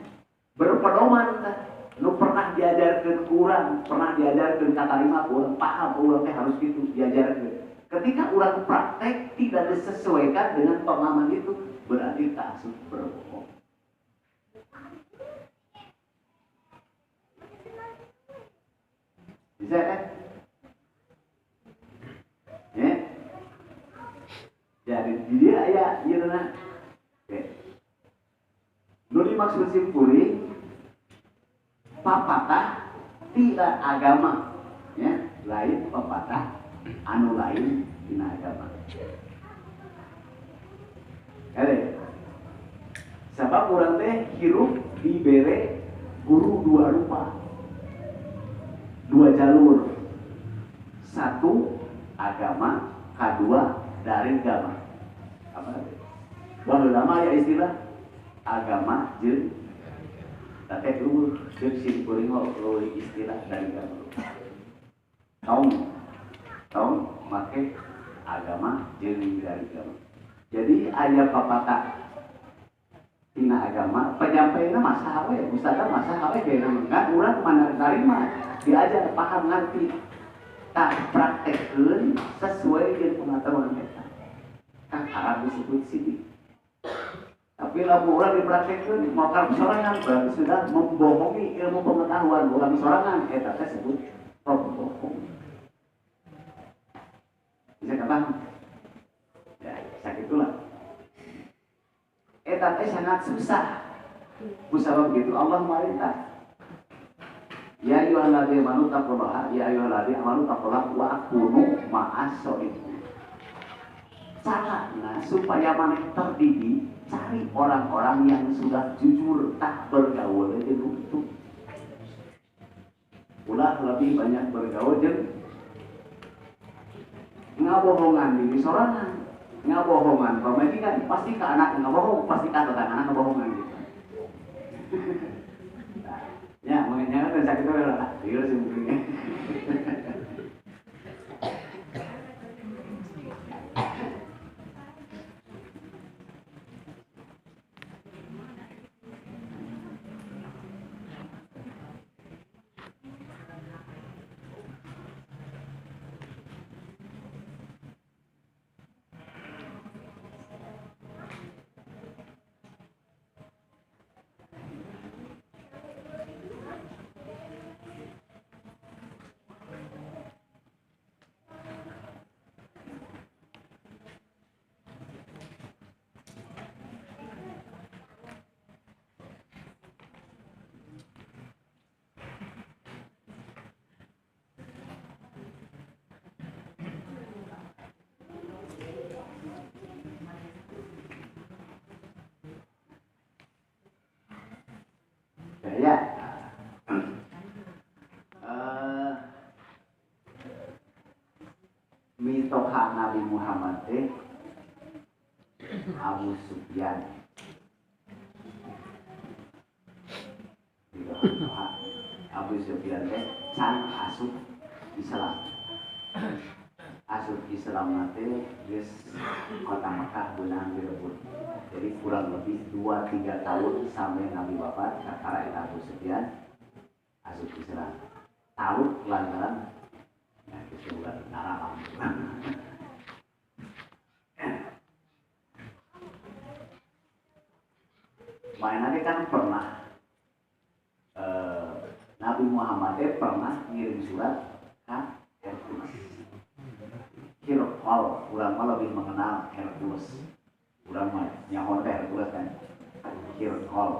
A: Berpedoman kan, lu pernah diajarkan kurang, pernah diajarkan kata lima kurang, paham urang teh harus gitu diajarkan. Ketika urang praktek tidak disesuaikan dengan pemahaman itu, berarti tak berbohong. Bisa kan? Ya. Jadi dia ya, iya nah. Oke. Nu dimaksud simpuli papatah tidak agama ya lain pepatah anu lain dina agama. Sabab urang teh hirup dibere guru dua rupa, dua jalur, satu agama, kedua dari agama. Apa tadi? Baheula ya istilah agama jeung tapi dulu jeung simkuring leuwih istilah dari agama. Tahu make agama jeung dari agama. Jadi aya papatah tina agama penyampaianna masaha we, ustazna masaha we ge kan urang mana narima diajar paham ngerti. Tak praktekkeun sesuai dengan pengetahuan kita. Kan Arab disebut sidik. Tapi lamun urang dipraktekkeun mau sorangan berarti sudah membohongi ilmu pengetahuan ulang sorangan eta teh disebut pembohong. Bisa kepaham? Ya, sakitulah. Eta teh sangat susah. Kusabab begitu Allah merintah. Ya ayyuhalladzina amanu taqullaha ya ayyuhalladzina amanu taqullaha wa akunu ma'as sholihin. Carana supaya maneh terdidik, cari orang-orang yang sudah jujur tak bergaul jeung itu. Ulah lebih banyak bergaul jeung ngabohongan diri sorangan. Ngabohongan pemajikan pasti ke anak ngabohong, pasti ke tetangga ngabohongan gitu. Ya, mengenai kan sakit itu lah, dia sih mungkinnya. Ya, mitoha Nabi Muhammad Abu Sufyan. Abu Sufyan can asup Islam. Asup Islam nanti geus kota Mekah beunang direbut. Jadi kurang lebih 2-3 tahun sampai Nabi wafat kakara eta Abu Sufyan asup Islam. Tahu lantaran ya kesulitan naralam. Mainannya kan pernah Nabi Muhammad pernah ngirim surat ke Hercules. Hirqal, ulama lebih mengenal Hercules. Ulama nyaho teh Hercules kan. Hirqal.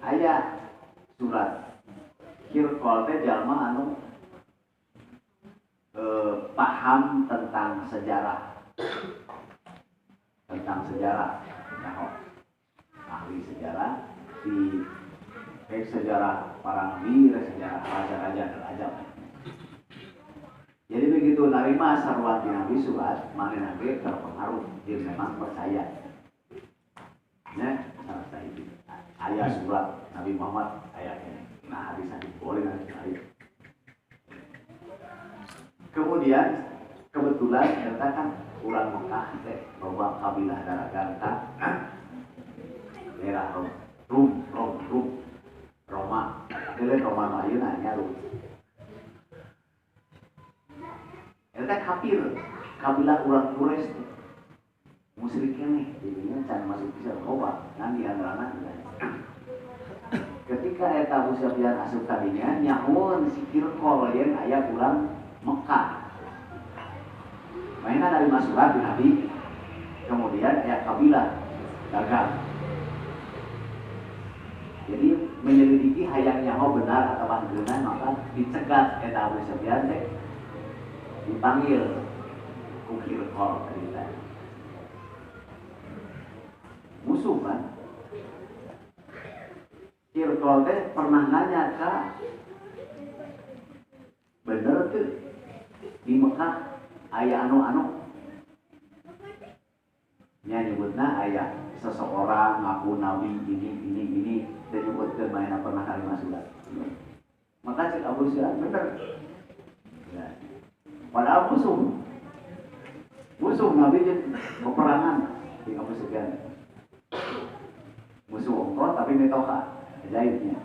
A: Aya surat Hirqal teh jalma anu paham tentang sejarah nyaho ahli sejarah di sejarah para nabi, sejarah raja-raja terajab. Jadi begitu narima sarwati nabi surat mana nabi terpengaruh dia memang percaya ya sarta itu ayat surat Nabi Muhammad ayatnya nah hadis boleh nanti. Kemudian kebetulan ternyata kan ulang Mekah loba kabilah daraganta daerah Rum Roma Ayeuna nya Rum. Eta kafir kabilah ulang Quraisy musyrik keneh jadinya can masuk bisa loba ngan di antarana. Ketika eta Abu Sufyan asup kadinya nyahoon si Hirqal yang aya ulang Mekah. Mainan dari masurat di Nabi. Kemudian ayat kabilah dagang menyelidiki hayang nyaho benar atau benar, maka dicegat eta Abu Sufyan teh dipanggil ku Kirkol cerita musuh kan. Kirkol teh pernah nanya ka bener tuh di Mekah aya anu nya nyebutna aya seseorang ngaku nabi ini dan nyebutkeun mainan pernah kalimat surat. Maka cek Abu Sufyan bener. Ya. Padahal musuh nabi jadi peperangan di Abu Sufyan. Musuh ongkos tapi metoka ajaibnya.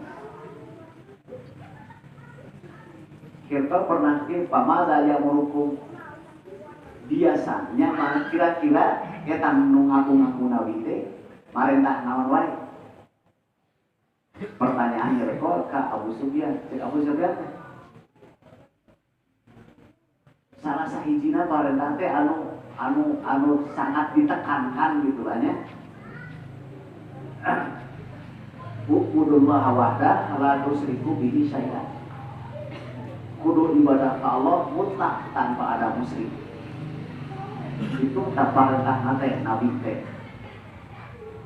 A: Kita pernah pamada yang merukum biasanya mana kira-kira kita nu ngaku-ngaku nabi teh marentah naon wae. Pertanyaan rekor ka Abu Sufyan, cek Abu Sufyan teh salah sahijina marentah teh anu sangat ditekankan gitu lah nya. Ubudullah wahdah la tusyriku bihi syai'an. Kudu ibadah ke Allah mutlak tanpa ada musyrik. Itu taparentah nate nabi teh.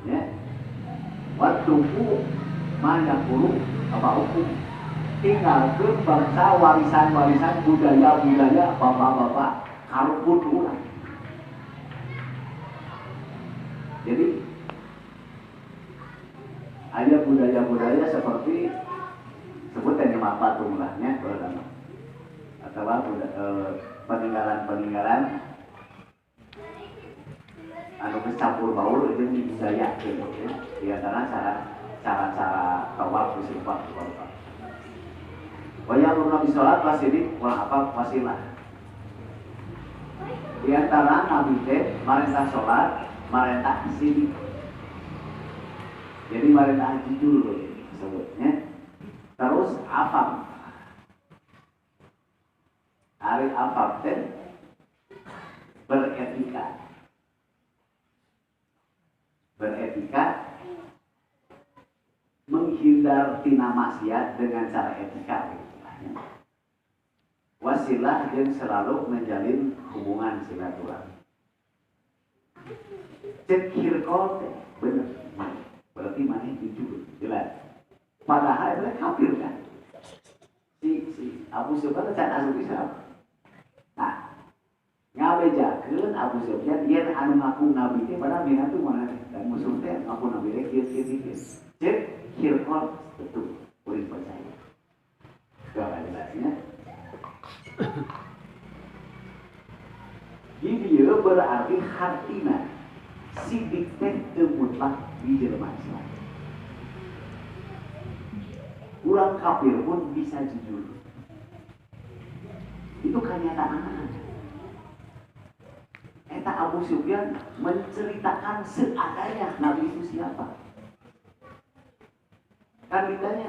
A: Ya. Waktu mana guru apa hukum tinggalkan bangsa warisan budaya bapak-bapak karupun ulang. Jadi ada budaya-budaya seperti sebutan yang patungulahnya beragama atau peninggalan anu bercampur baur itu budaya gitu ya. Di antara cara tawaf bersifat berubah. Wayang nabi sholat wasidik wala apa wasilah. Di antara nabi teh marentah sholat, marentah sidik. Jadi marentah jujur sebutnya. Terus afam. Ari afam teh beretika menghindar tina maksiat dengan cara etika. Wasilah yang selalu menjalin hubungan silaturahmi. Cek Kirkol teh bener, berarti mana jujur jelas. Padahal itu kafir kan. Si Abu Sufyan can asup Islam. Nah, ngabejakeun Abu Sufyan yen anu ngaku nabi teh padahal mina tuh mana dan musuh teh ngaku nabi teh kieu. Cek Kirkol betul, boleh percaya. Gak jelasnya. Ini berarti hartina sidik teh teu mutlak di jelema Islam. Urang kafir pun bisa jujur. Itu kenyataan. Eta Abu Sufyan menceritakan seadanya Nabi itu siapa. Kan ditanya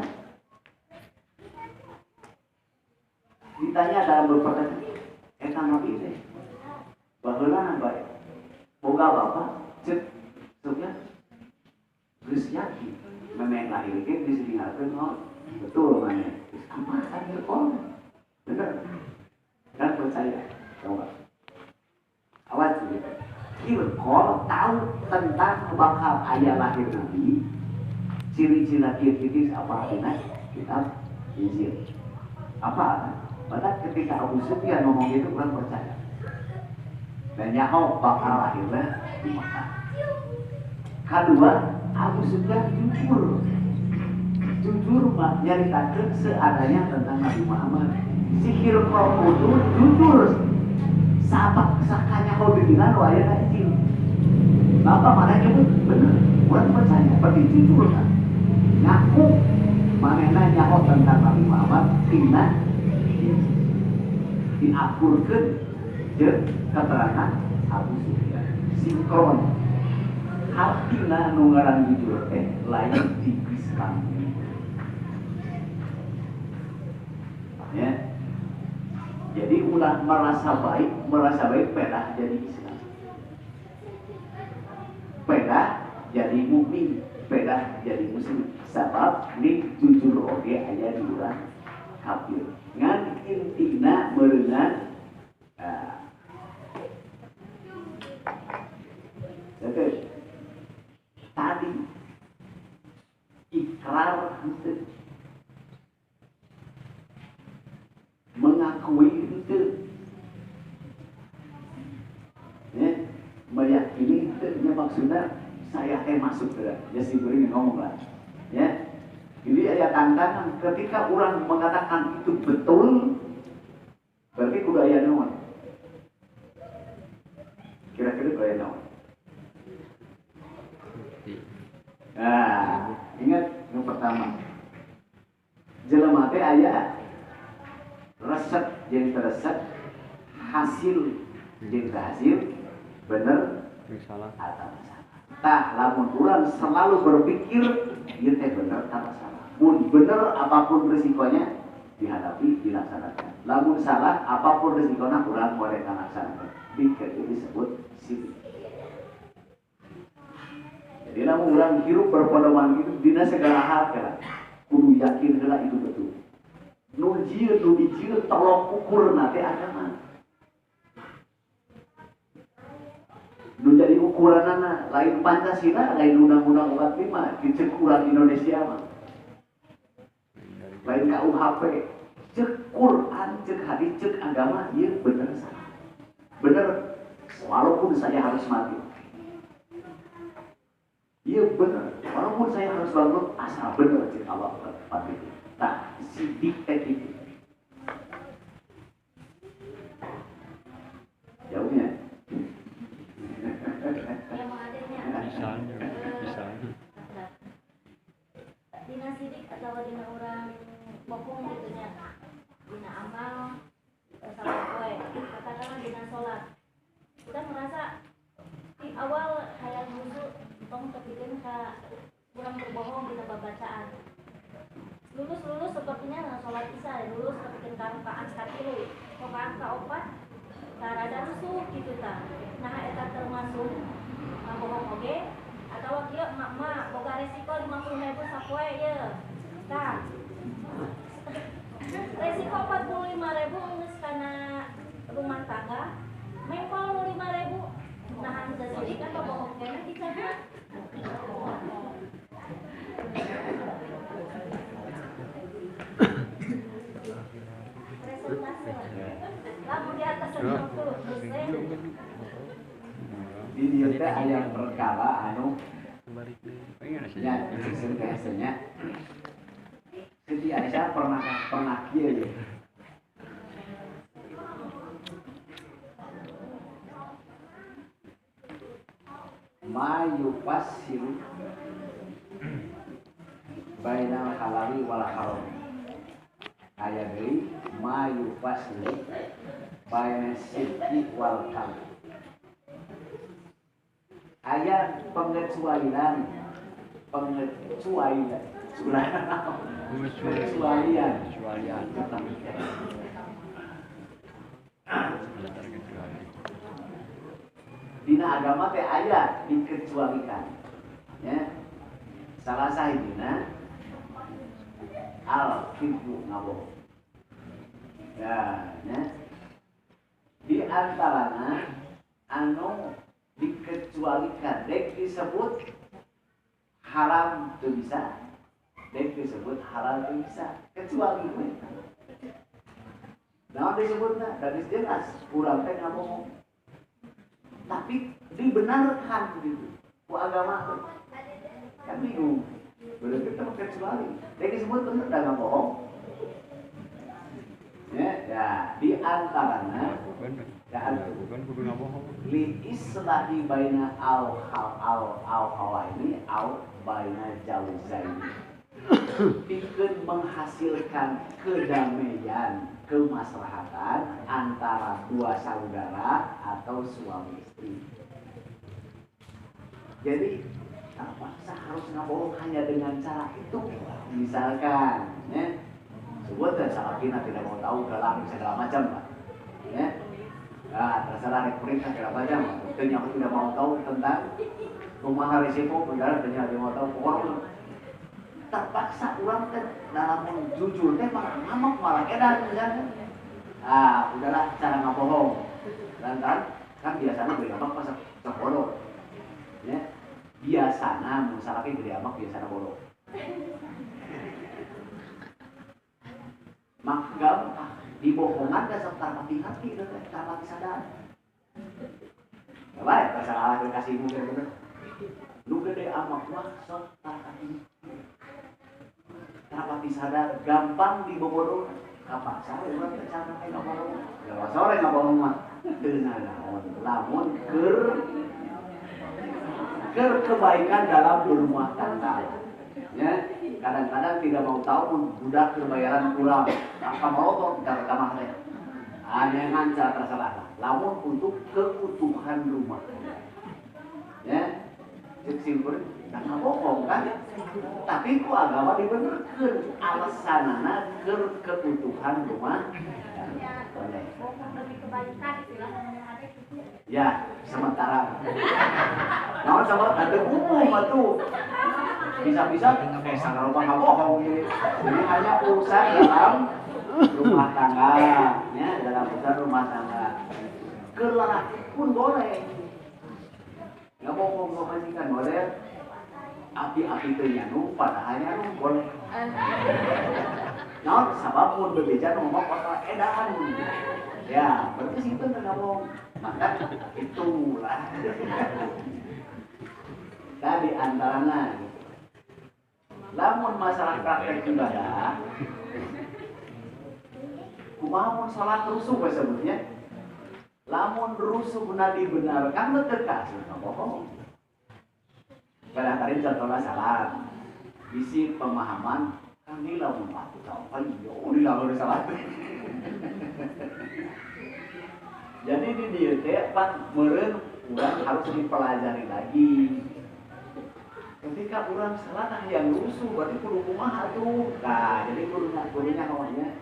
A: dalam beberapa eta Nabi teh baheula bae boga bapak cek Sufyan geus yakin memang lahir ge geus dihareukeun oh betul mana apa lahir kok bener kan percaya coba awas gitu Kirkol tahu tentang bakal ayah lahir Nabi ciri-ciri lahir apa artinya kitab Injil apa padahal ketika Abu Sufyan ngomong itu kurang percaya dan nyaho bakal lahirnya di Mekah. Kedua, Abu Sufyan jujur nyaritakeun seadanya tentang Nabi Muhammad. Si Kirkol itu jujur sahabat sakanya kau dibilang lo ayah Injil. Bapak mana nyebut bener, kurang percaya, berarti jujur kan? Ngaku mana nyaho tentang Nabi Muhammad tina diakurkeun jeung keterangan Abu Sufyan sinkron hartina nu ngaran jujur teh lain di Islam ya. Jadi ulah merasa baik pedah jadi Islam, pedah jadi mukmin, pedah jadi muslim. Sabab nik jujur oge aya di urang kafir ngan intina meureunna jadi tadi ikrar henteu mengakui henteu ya meyakini henteu maksudnya saya masuk ke ya si beuring ngomong lah ya. Jadi ada tantangan ketika orang mengatakan itu betul berarti kudu aya naon kira-kira kudu aya naon. Nah ingat yang pertama jelema teh aya resep jeung teresep hasil jeung hasil bener salah atau salah. Tah lamun urang selalu berpikir ieu teh bener atau salah. Mun bener apapun risikonya dihadapi dilaksanakan. Lamun salah apapun risikonya urang boleh laksanakan. Pikir itu disebut sirik. Jadi lamun urang hirup berpedoman itu dina segala hal kan. Kudu yakin heula itu betul. Nu jieu nu dijieun tolong ukurna teh agama. Nu jadi ukuranana lain Pancasila, lain Undang-Undang 45, dicek urang Indonesia mah. Lain KUHP, cek Quran, cek hadis, cek agama, ieu bener salah. Bener, walaupun saya harus mati. Iya bener, walaupun saya harus bangkrut, asal bener cek Allah tepat itu. Nah, si diktek itu. Jauhnya.
B: Dina sidik atau dina orang bokong gitunya, dina amal sama poe, katakanlah dina sholat. Kita merasa di awal hayal musuh tong kepikir ka kurang berbohong dina bacaan. Lulus sepertinya nang sholat isya, lulus kepikir rakaat katilu, rakaat kaopat, rada rusuh gitu ta. Nah eta termasuk bohong oge. Atau kieu emak-emak boga resiko 50.000 sapoe ye. Tah. Resiko 45.000 geus kana rumah tangga. Mengkol 5.000 nahan sesidik kan bohong kena dicana. Presentasi. Lamun di atas 50%.
A: Di dieu teh aya perkara anu ya disebut bahasanya Siti Aisyah pernah kieu ya. Ma yufassiru bainal halali wal haram. Aya deui ma yufassiru bainas sidqi wal kadhib. Aya pengecualian dina agama teh aya dikecualikan ya salah sahina al-kibru ngabohong ya di antarana anu dikecualikan dek disebut haram itu bisa dek disebut halal itu bisa kecuali mereka nah disebutnya dari jelas kurang teh ngomong tapi dibenarkan gitu ku agama kan bingung belum kita kecuali dek disebut benar dah bohong ya di antaranya li islahi baina al hawaini au baina jauzaini pikeun menghasilkan kedamaian kemaslahatan antara dua saudara atau suami istri. Jadi terpaksa harus ngabohong hanya dengan cara itu. Misalkan ya sebut dan salakina tidak mau tahu dalam segala macam lah ya. Nah, terserah perintah segala macam. Tentunya aku tidak mau tahu tentang rumah risiko, saudara tentunya tidak mau tahu pokoknya terpaksa ulang teh dalam jujur teh malah ngamuk malah edan misalnya. Ah, udahlah cara ngabohong. Lantaran kan biasanya beli amak pas bodoh. Ya. Biasana masalah beli amak biasana bodoh. Maka dibohongan dan serta hati-hati dan tanpa sadar. Ya baik, masalah kasih bener-bener. Lu gede amak mah sok hati. Tanpa sadar gampang dibodoh. Apa? Saya udah cara kayak ngomong. Ya sore ngomong mah. Dengan lamun kebaikan dalam berumah tangga. Ya, kadang-kadang tidak mau tahu budak kebayaran kurang. Apa mau kok kita kamar teh. Aneh cara terserah. Lamun untuk keutuhan rumah. Ya, cek simpel dan bohong kan. Tapi ku agama dibenerkeun alasanana keutuhan rumah. Ya, sementara. Nah, sama ada umum tuh. Bisa-bisa sangat rumah nggak bohong gitu. Ini hanya urusan dalam rumah tangga, ya, dalam urusan rumah tangga. Kelelaki pun boleh. Nggak bohong kan boleh. Api-api ternyanu padahalnya nu boleh. Nah, sabab pun berbeda ngomong kota edan. Ya, berarti situ nggak bohong. Maka itulah. Tadi antaranya. Lamun masalah praktek ibadah, kumaha salat rusuh sebutnya. Lamun rusuh benar dibenarkan betul kasih bohong. Kadang-kadang contohnya salat, isi pemahaman kan ini lamun aku tahu kan yo ini lamun salat. Jadi di dia teh pan meureun urang harus dipelajari lagi. Ketika orang salah yang rusuh berarti kudu kumaha tuh. Nah, jadi gurunya namanya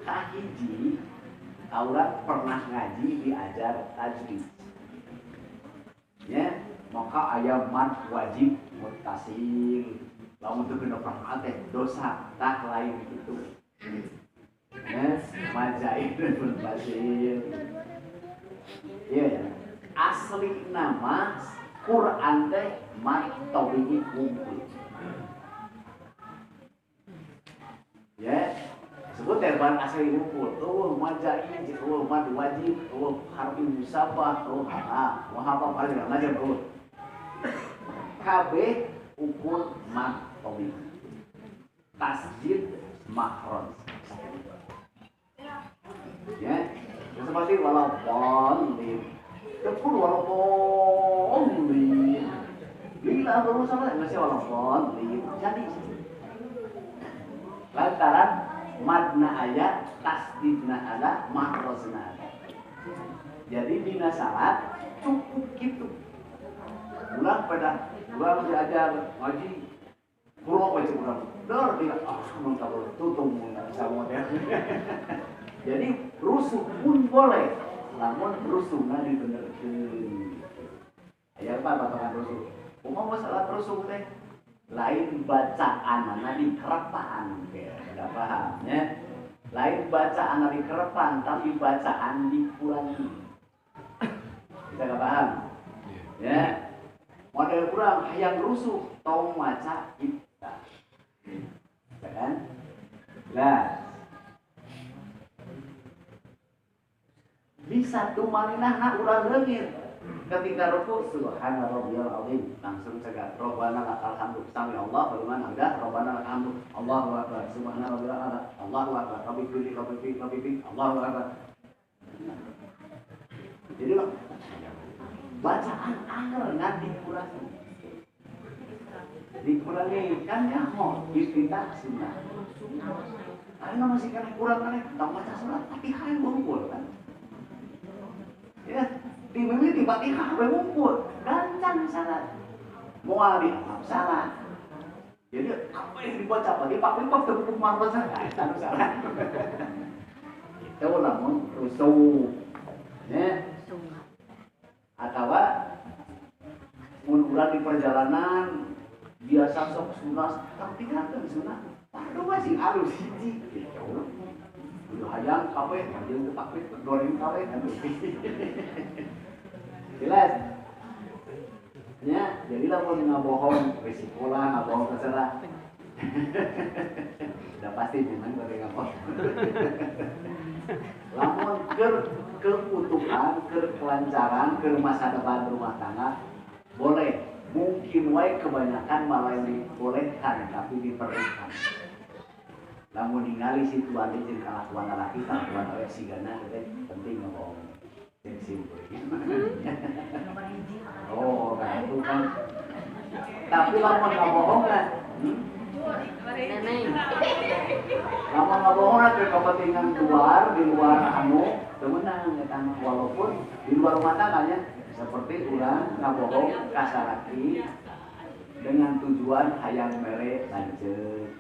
A: kahiji orang pernah ngaji diajar tajwid. Ya, maka aya mad wajib muttasil. Lamun teu kena pernah teh dosa tah lain kitu. Ya, majaid dan muttasil. Iya ya. Asli nama Quran teh mad tabi'i kumpul. Ya, sebut terban asli kumpul. Tuh majaid, tuh mad wajib, tuh harfi musabah, tuh apa paling ngajar tuh. KB ukur mad tabi'i. Tasjid makron. Ya, seperti walaupun Tepun walaupun lila terus sama nggak sih walaupun jadi lantaran madna ayat tasdidna ada makrosna ada. Jadi dina salat cukup gitu. Ulang pada ulang diajar ngaji pulau baca ulang dor tidak mengkabul tutup sama dia. Jadi rusuh pun boleh. Namun rusuhna dibenerkeun. Aya apa patokan rusuh? Umpama salat rusuh teh lain bacaanna dikerepan, enggak paham ya. Lain bacaanna dikerepan tapi bacaan dikurangi. Kita enggak paham. Ya. Model kurang hayang rusuh tong maca kita. Ya kan? Lah bisa tumaninahna urang leungit ketika ruku subhana rabbiyal azim langsung cegah robbana lakal hamdu sami Allah bagaimana ada robbana lakal hamdu Allahu akbar subhana rabbiyal a'la Allahu akbar rabbil rabbil Allahu akbar. Jadi bacaan angel ngan dikurangi kan nyaho istilah sunnah. Karena masih kan kurang kan baca salat tapi hayang ngumpul kan. Ya, di mimpi tiba-tiba sampai ngumpul, gancang salat, mual dianggap salah. Jadi apa yang dibaca pagi pak terbuka marah salah, itu salah. Itu namun rusuh, ya. Atau mun urang di perjalanan biasa sok sunat tapi kan sunat aduh masih halus hiji udah hayang kafe yang dipakai goreng kafe jelas ya jadi lah mau ngabohong resiko lah ngabohong terserah udah pasti memang goreng ngabohong lamun keutuhan kelancaran ke masa depan rumah tangga boleh mungkin wae kebanyakan malah yang dibolehkan tapi diperlukan lamun ningali situasi jeung kalakuan lalaki kalakuan awet sigana teh penting ngomong jeung simpel oh kan itu kan tapi lamun ngabohong kan lamun ngabohong ke kepentingan di luar anu teu meunang eta walaupun di luar rumah tangganya seperti urang ngabohong ka salaki dengan tujuan hayang mere lanceuk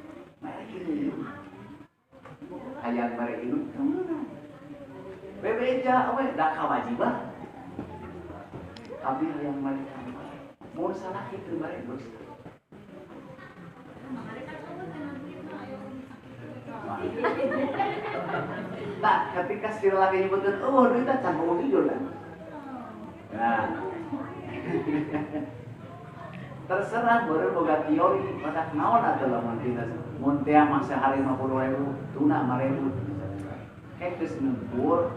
A: mere kieu hayang mere ieu bebeja we da kawajiban tapi hayang mere mun salaki teu bare bos nah ketika si laki nyebutkeun oh duit teh can mau jujur kan. Nah, terserah baru boga teori pada naon atuh lamun tina mun teh mah sehari 50.000 tuna 5.000 kayak geus nempur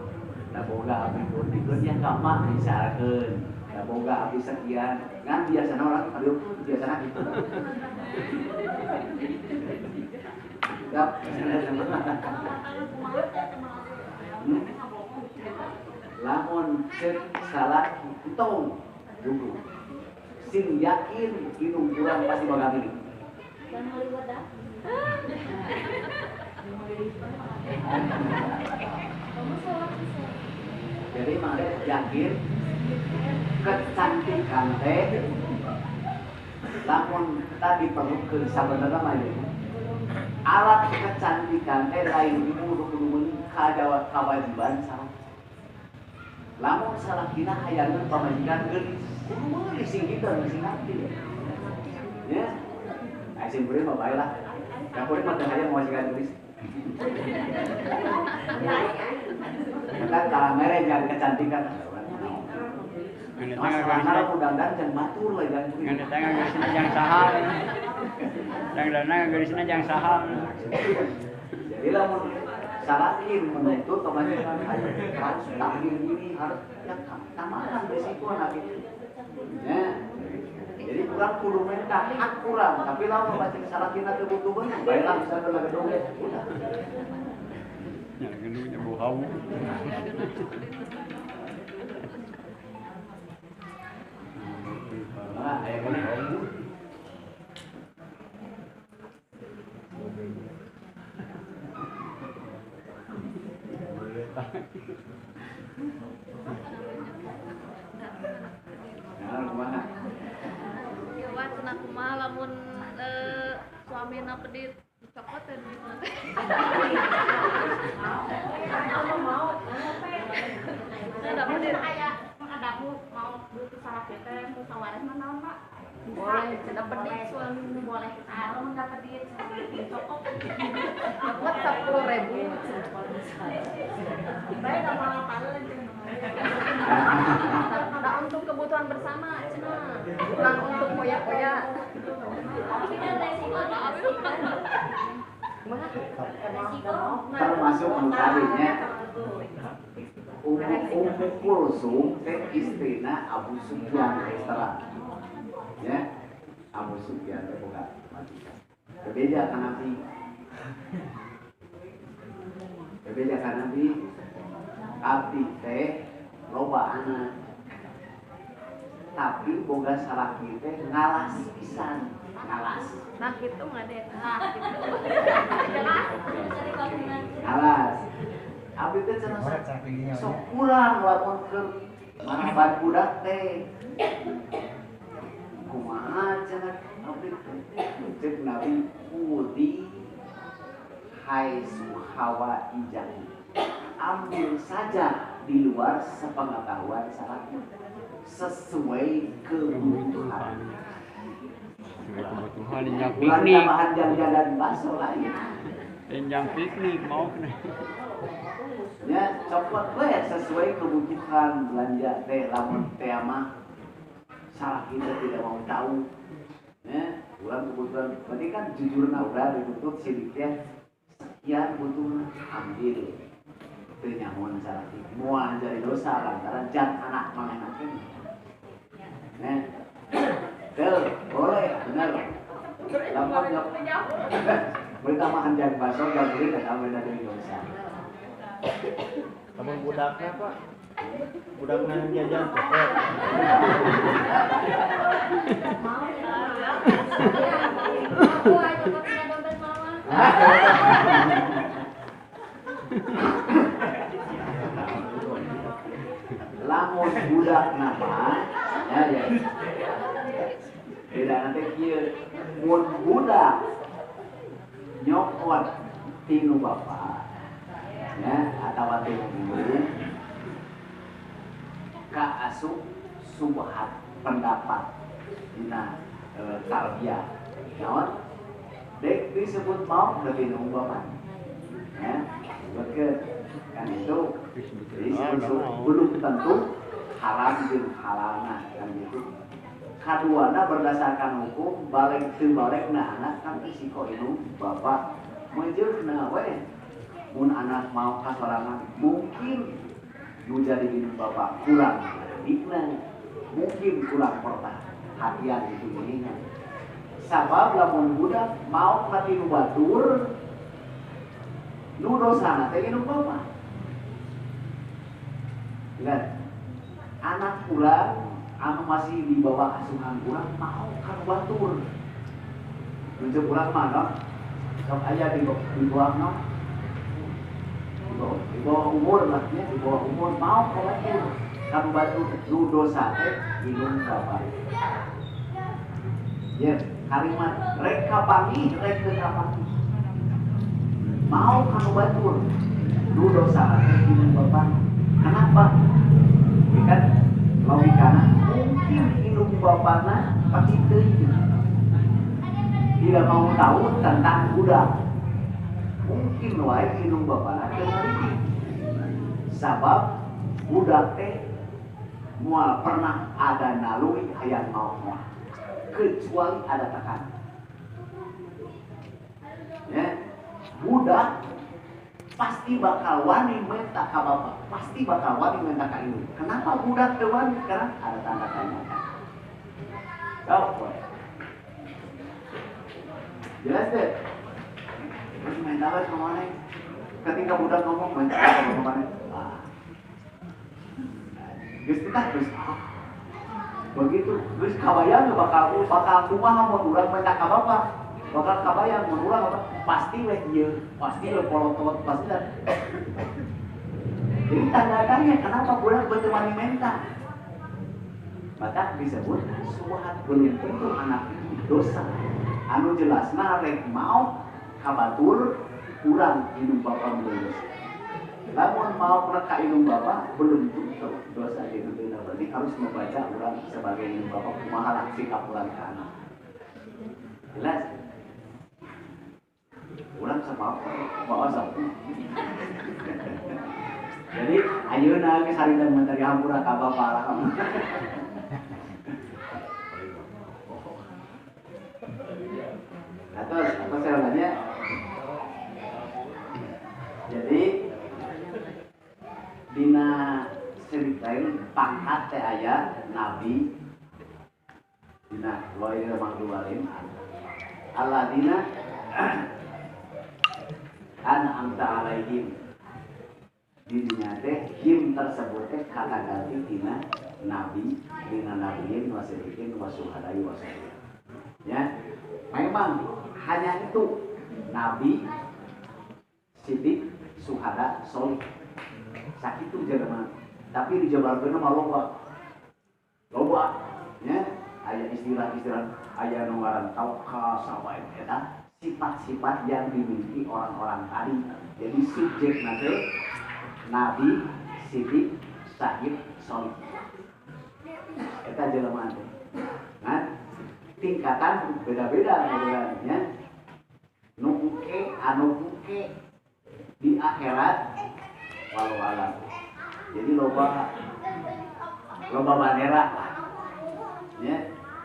A: da boga abdi putih nya ka mah disarakeun da boga abdi sekian ngan biasana orang aduh biasana gitu gap lamun cek salah hitung dulu sing yakin hidung kurang pasti bakal ini
B: dan Hollywood dah
A: jadi mana yakin kecantikan teh lamun tadi perlu ke sabenerna mah alat kecantikan teh lain kudu kewajiban sama lamun salakina hayangeun pamajikan geulis kudu meuli sing kitu sing hati ya aya sing beureum mah bae lah kapur mah teh hayang majikan geulis kan kalah mere jangan kecantikan Karena udang-udang jangan batur lah jangan curi.
C: Ngan datang gelisna jang saham. Dang-dana gelisna jang saham.
A: Jadi lamun salakin menuntut kebanyakan harus tampil ini harus yang tamakan resiko anak itu. Ya. Jadi kurang kudu minta hak kurang, tapi lamun baca salakin teu butuhan, baiklah bisa ke gedung udah.
C: Ya gedungnya bau.
A: Nah, ayah gini bau. Nah, kumaha?
D: Ya wah cenah kumaha lamun suamina pedit cokot teh duit teh.
B: Mau
D: Ada pedit
B: aya adamu mau butuh salah teh sawares mah naon Pak?
D: boleh cenah pedit suami
B: Boleh. Ah, mun dapat duit cokot.
D: cokot 10.000.
B: Bae da malah palen
D: Nah, untuk kebutuhan bersama cenah. Bukan untuk poya-poya.
A: Termasuk tadinya Ummu Kulsum teh istrina Abu Sufyan restoran. Ya, Abu Sufyan teh boga majikan. Berbeda kan Nabi. Berbeda kan Nabi. Abdi teh loba anak. Tapi boga salaki teh ngalas pisan, ngalas.
D: Nah, gitu ngadek.
A: Alas, abdi teh cenah sok kurang lamun ke maraban budak teh. Kumaha cenah abdi teh? Cek Nabi Udi hai suhawa ijah. Ambil saja di luar sepengetahuan salaki sesuai kebutuhan.
C: Palinjang
A: Bulan
C: piknik.
A: tambahan jajan bakso lain.
C: Palinjang piknik mau kena.
A: Ya, copot we sesuai kebutuhan belanja teh lamun teh mah salah kita tidak mau tahu. Ya, ulang kebutuhan berarti kan jujurna udah dituntut sidiknya sekian butuh ambil. Teu nyamun salah kita. Moal jadi dosa lantaran jan anak manehnakeun. Nah, tuh, boleh, benar. Lampau nyok. Bertambahan jangan bakso, jangan beli, dan ambil dari dosa.
E: Kamu budaknya Pak? Budaknya yang jajan coklat.
B: Mau ya. Aku aja pakai dompet mama.
A: Lamun budak nama, ya. Tidak nanti kieu mun budak nyokot tinu bapak, ya atau tinu ibu, ka asup subhat pendapat dina tarbiyah, naon? Dek disebut mau dari tinu bapak, ya, beker kan itu. Jadi belum tentu haram jeung halalna kan gitu. Kaduana berdasarkan hukum balik teu balikna anak kan risiko itu bapak menjeurna we mun anak mau kasorangan mungkin nu jadi induk bapak kurang dikna mungkin kurang perhatian itu ini sabab lamun budak mau ka tinu batur nu dosana teh induk bapak. Lihat, anak pulang, anu masih di bawah asuhan pulang, mau kan batur. Menuju pulang mana? Sok aja di bawah no, di bawah umur lah, ya, di bawah umur mau kan batur. Kan batur lu dosa minum bapak. Ya, kalimat reka pangi, reka pangi. Mau kan batur, lu dosa minum bapak. Kenapa? Kan logikanya mungkin hidup bapaknya pasti tidak mau tahu tentang budak. Mungkin wae hidup bapaknya teliti. Sabab budak teh moal pernah ada nalui hayang mau kecuali ada tekanan. Ya, budak pasti bakal wani minta ke bapak, pasti bakal wani minta ke ibu. Kenapa budak teu wani? Karena ada tanda tanya kan. Jawab boleh. Jelas deh. Terus minta apa sama mana? Ketika budak ngomong minta apa sama mana? Geus kita terus begitu, terus kabayang bakal kumaha mun urang minta ke bapak. Bakal kabayang mun urang apa? Pasti weh ieu, pasti weh polotot, pasti dan. Jadi tanda-tandanya kenapa budak bertemani mental? Maka disebut suhat belum tentu anak itu dosa. Anu jelasna rek mau kabatur kurang indung bapak belum dosa. Lamun mau pernah ka indung bapak belum tentu dosa itu benar. Berarti harus membaca urang sebagai indung bapak kumaha sikap urang ka anak. Jelas? Urang sama bawa sapu. Jadi ayeuna geus harita mentari hampura ka bapak lah. Terus apa saya nanya? Jadi dina ceritain pangkat teh aya nabi dina wae mangdualin alladzina an'amta alaihim dirinya teh him tersebut teh kata ganti dina nabi dina nabiin wasidikin wasuhadai wasalihin ya memang hanya itu nabi sidik suhada solih sakitu jelema tapi di jabarkeun mah loba ya aya istilah-istilah aya nu ngaran tawakal sawae eta sifat-sifat yang dimiliki orang-orang tadi. Jadi subjek nanti nabi, sidik, syahid, solih. Eta jelema teh. Nah, tingkatan beda-beda gitu kan ya. Nu engke anu engke di akhirat walau alam. Jadi loba bandera ya,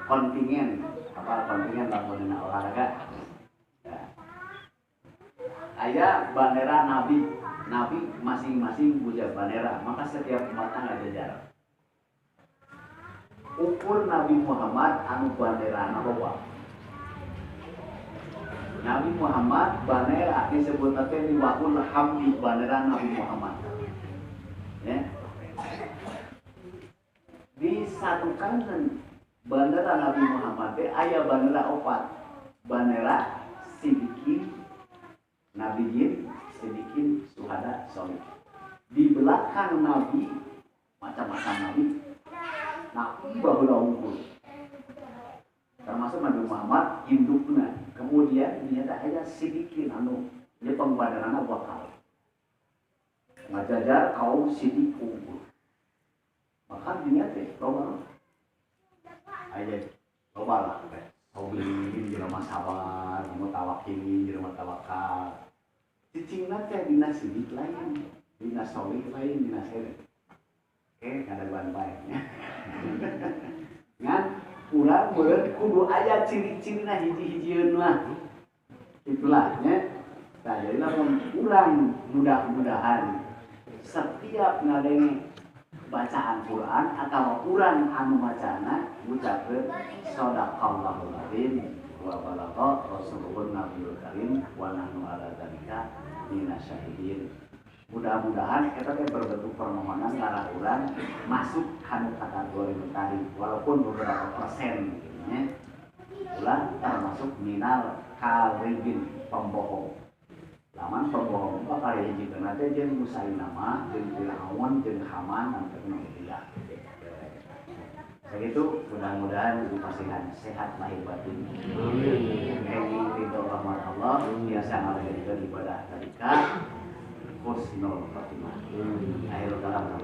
A: kontingen apa kontingen lamun olahraga ya. Aya bandera nabi masing-masing punya bandera, maka setiap umatnya ada jarak. Ukur Nabi Muhammad anu bandera loba. Nabi Muhammad bandera disebut teh di wakul hamdi bandera Nabi Muhammad. Ya. Disatukan bandera Nabi Muhammad teh aya bandera opat. Bandera sidikin, nabiyin, sidikin, suhada, solih. Di belakang Nabi macam-macam Nabi. Nabi baheula unggul. Termasuk Nabi Muhammad indukna. Kemudian ternyata aya sidikin anu nya pembandarana bakal. Ngajajar kaum sidik unggul. Maka dunia teh loba. Aya loba lah teh. Sabirin jelema sabar, mutawakkilin jelema tawakal. Cicingna teh dina sidik lain, dina solih lain, dina sere. Kada baik-baiknya. Ngan urang meureun kudu aya ciri-cirina hiji-hijieun mah. Itulah nya. Tah jadi lamun urang mudah-mudahan setiap ngadenge bacaan Quran atau urang anu macana ngucapkeun shadaqallahul adzim wa balagha rasulun nabiyul karim wa nahnu ala dzalika minasyahidin. Mudah-mudahan kita berbentuk permohonan karena urang masuk kanu kategori tadi walaupun beberapa persen ya. Ulang termasuk minal kalibin pembohong. Laman pembohong bakal hiji kana teh jeung Musailama, jeung Firaun, jeung Haman dan tidak. Begitu mudah-mudahan dipasihan sehat lahir batin. Amin. Ridho rahmat Allah biasa ngalah ibadah tarikat. Husnul Khotimah. Akhirul kalam.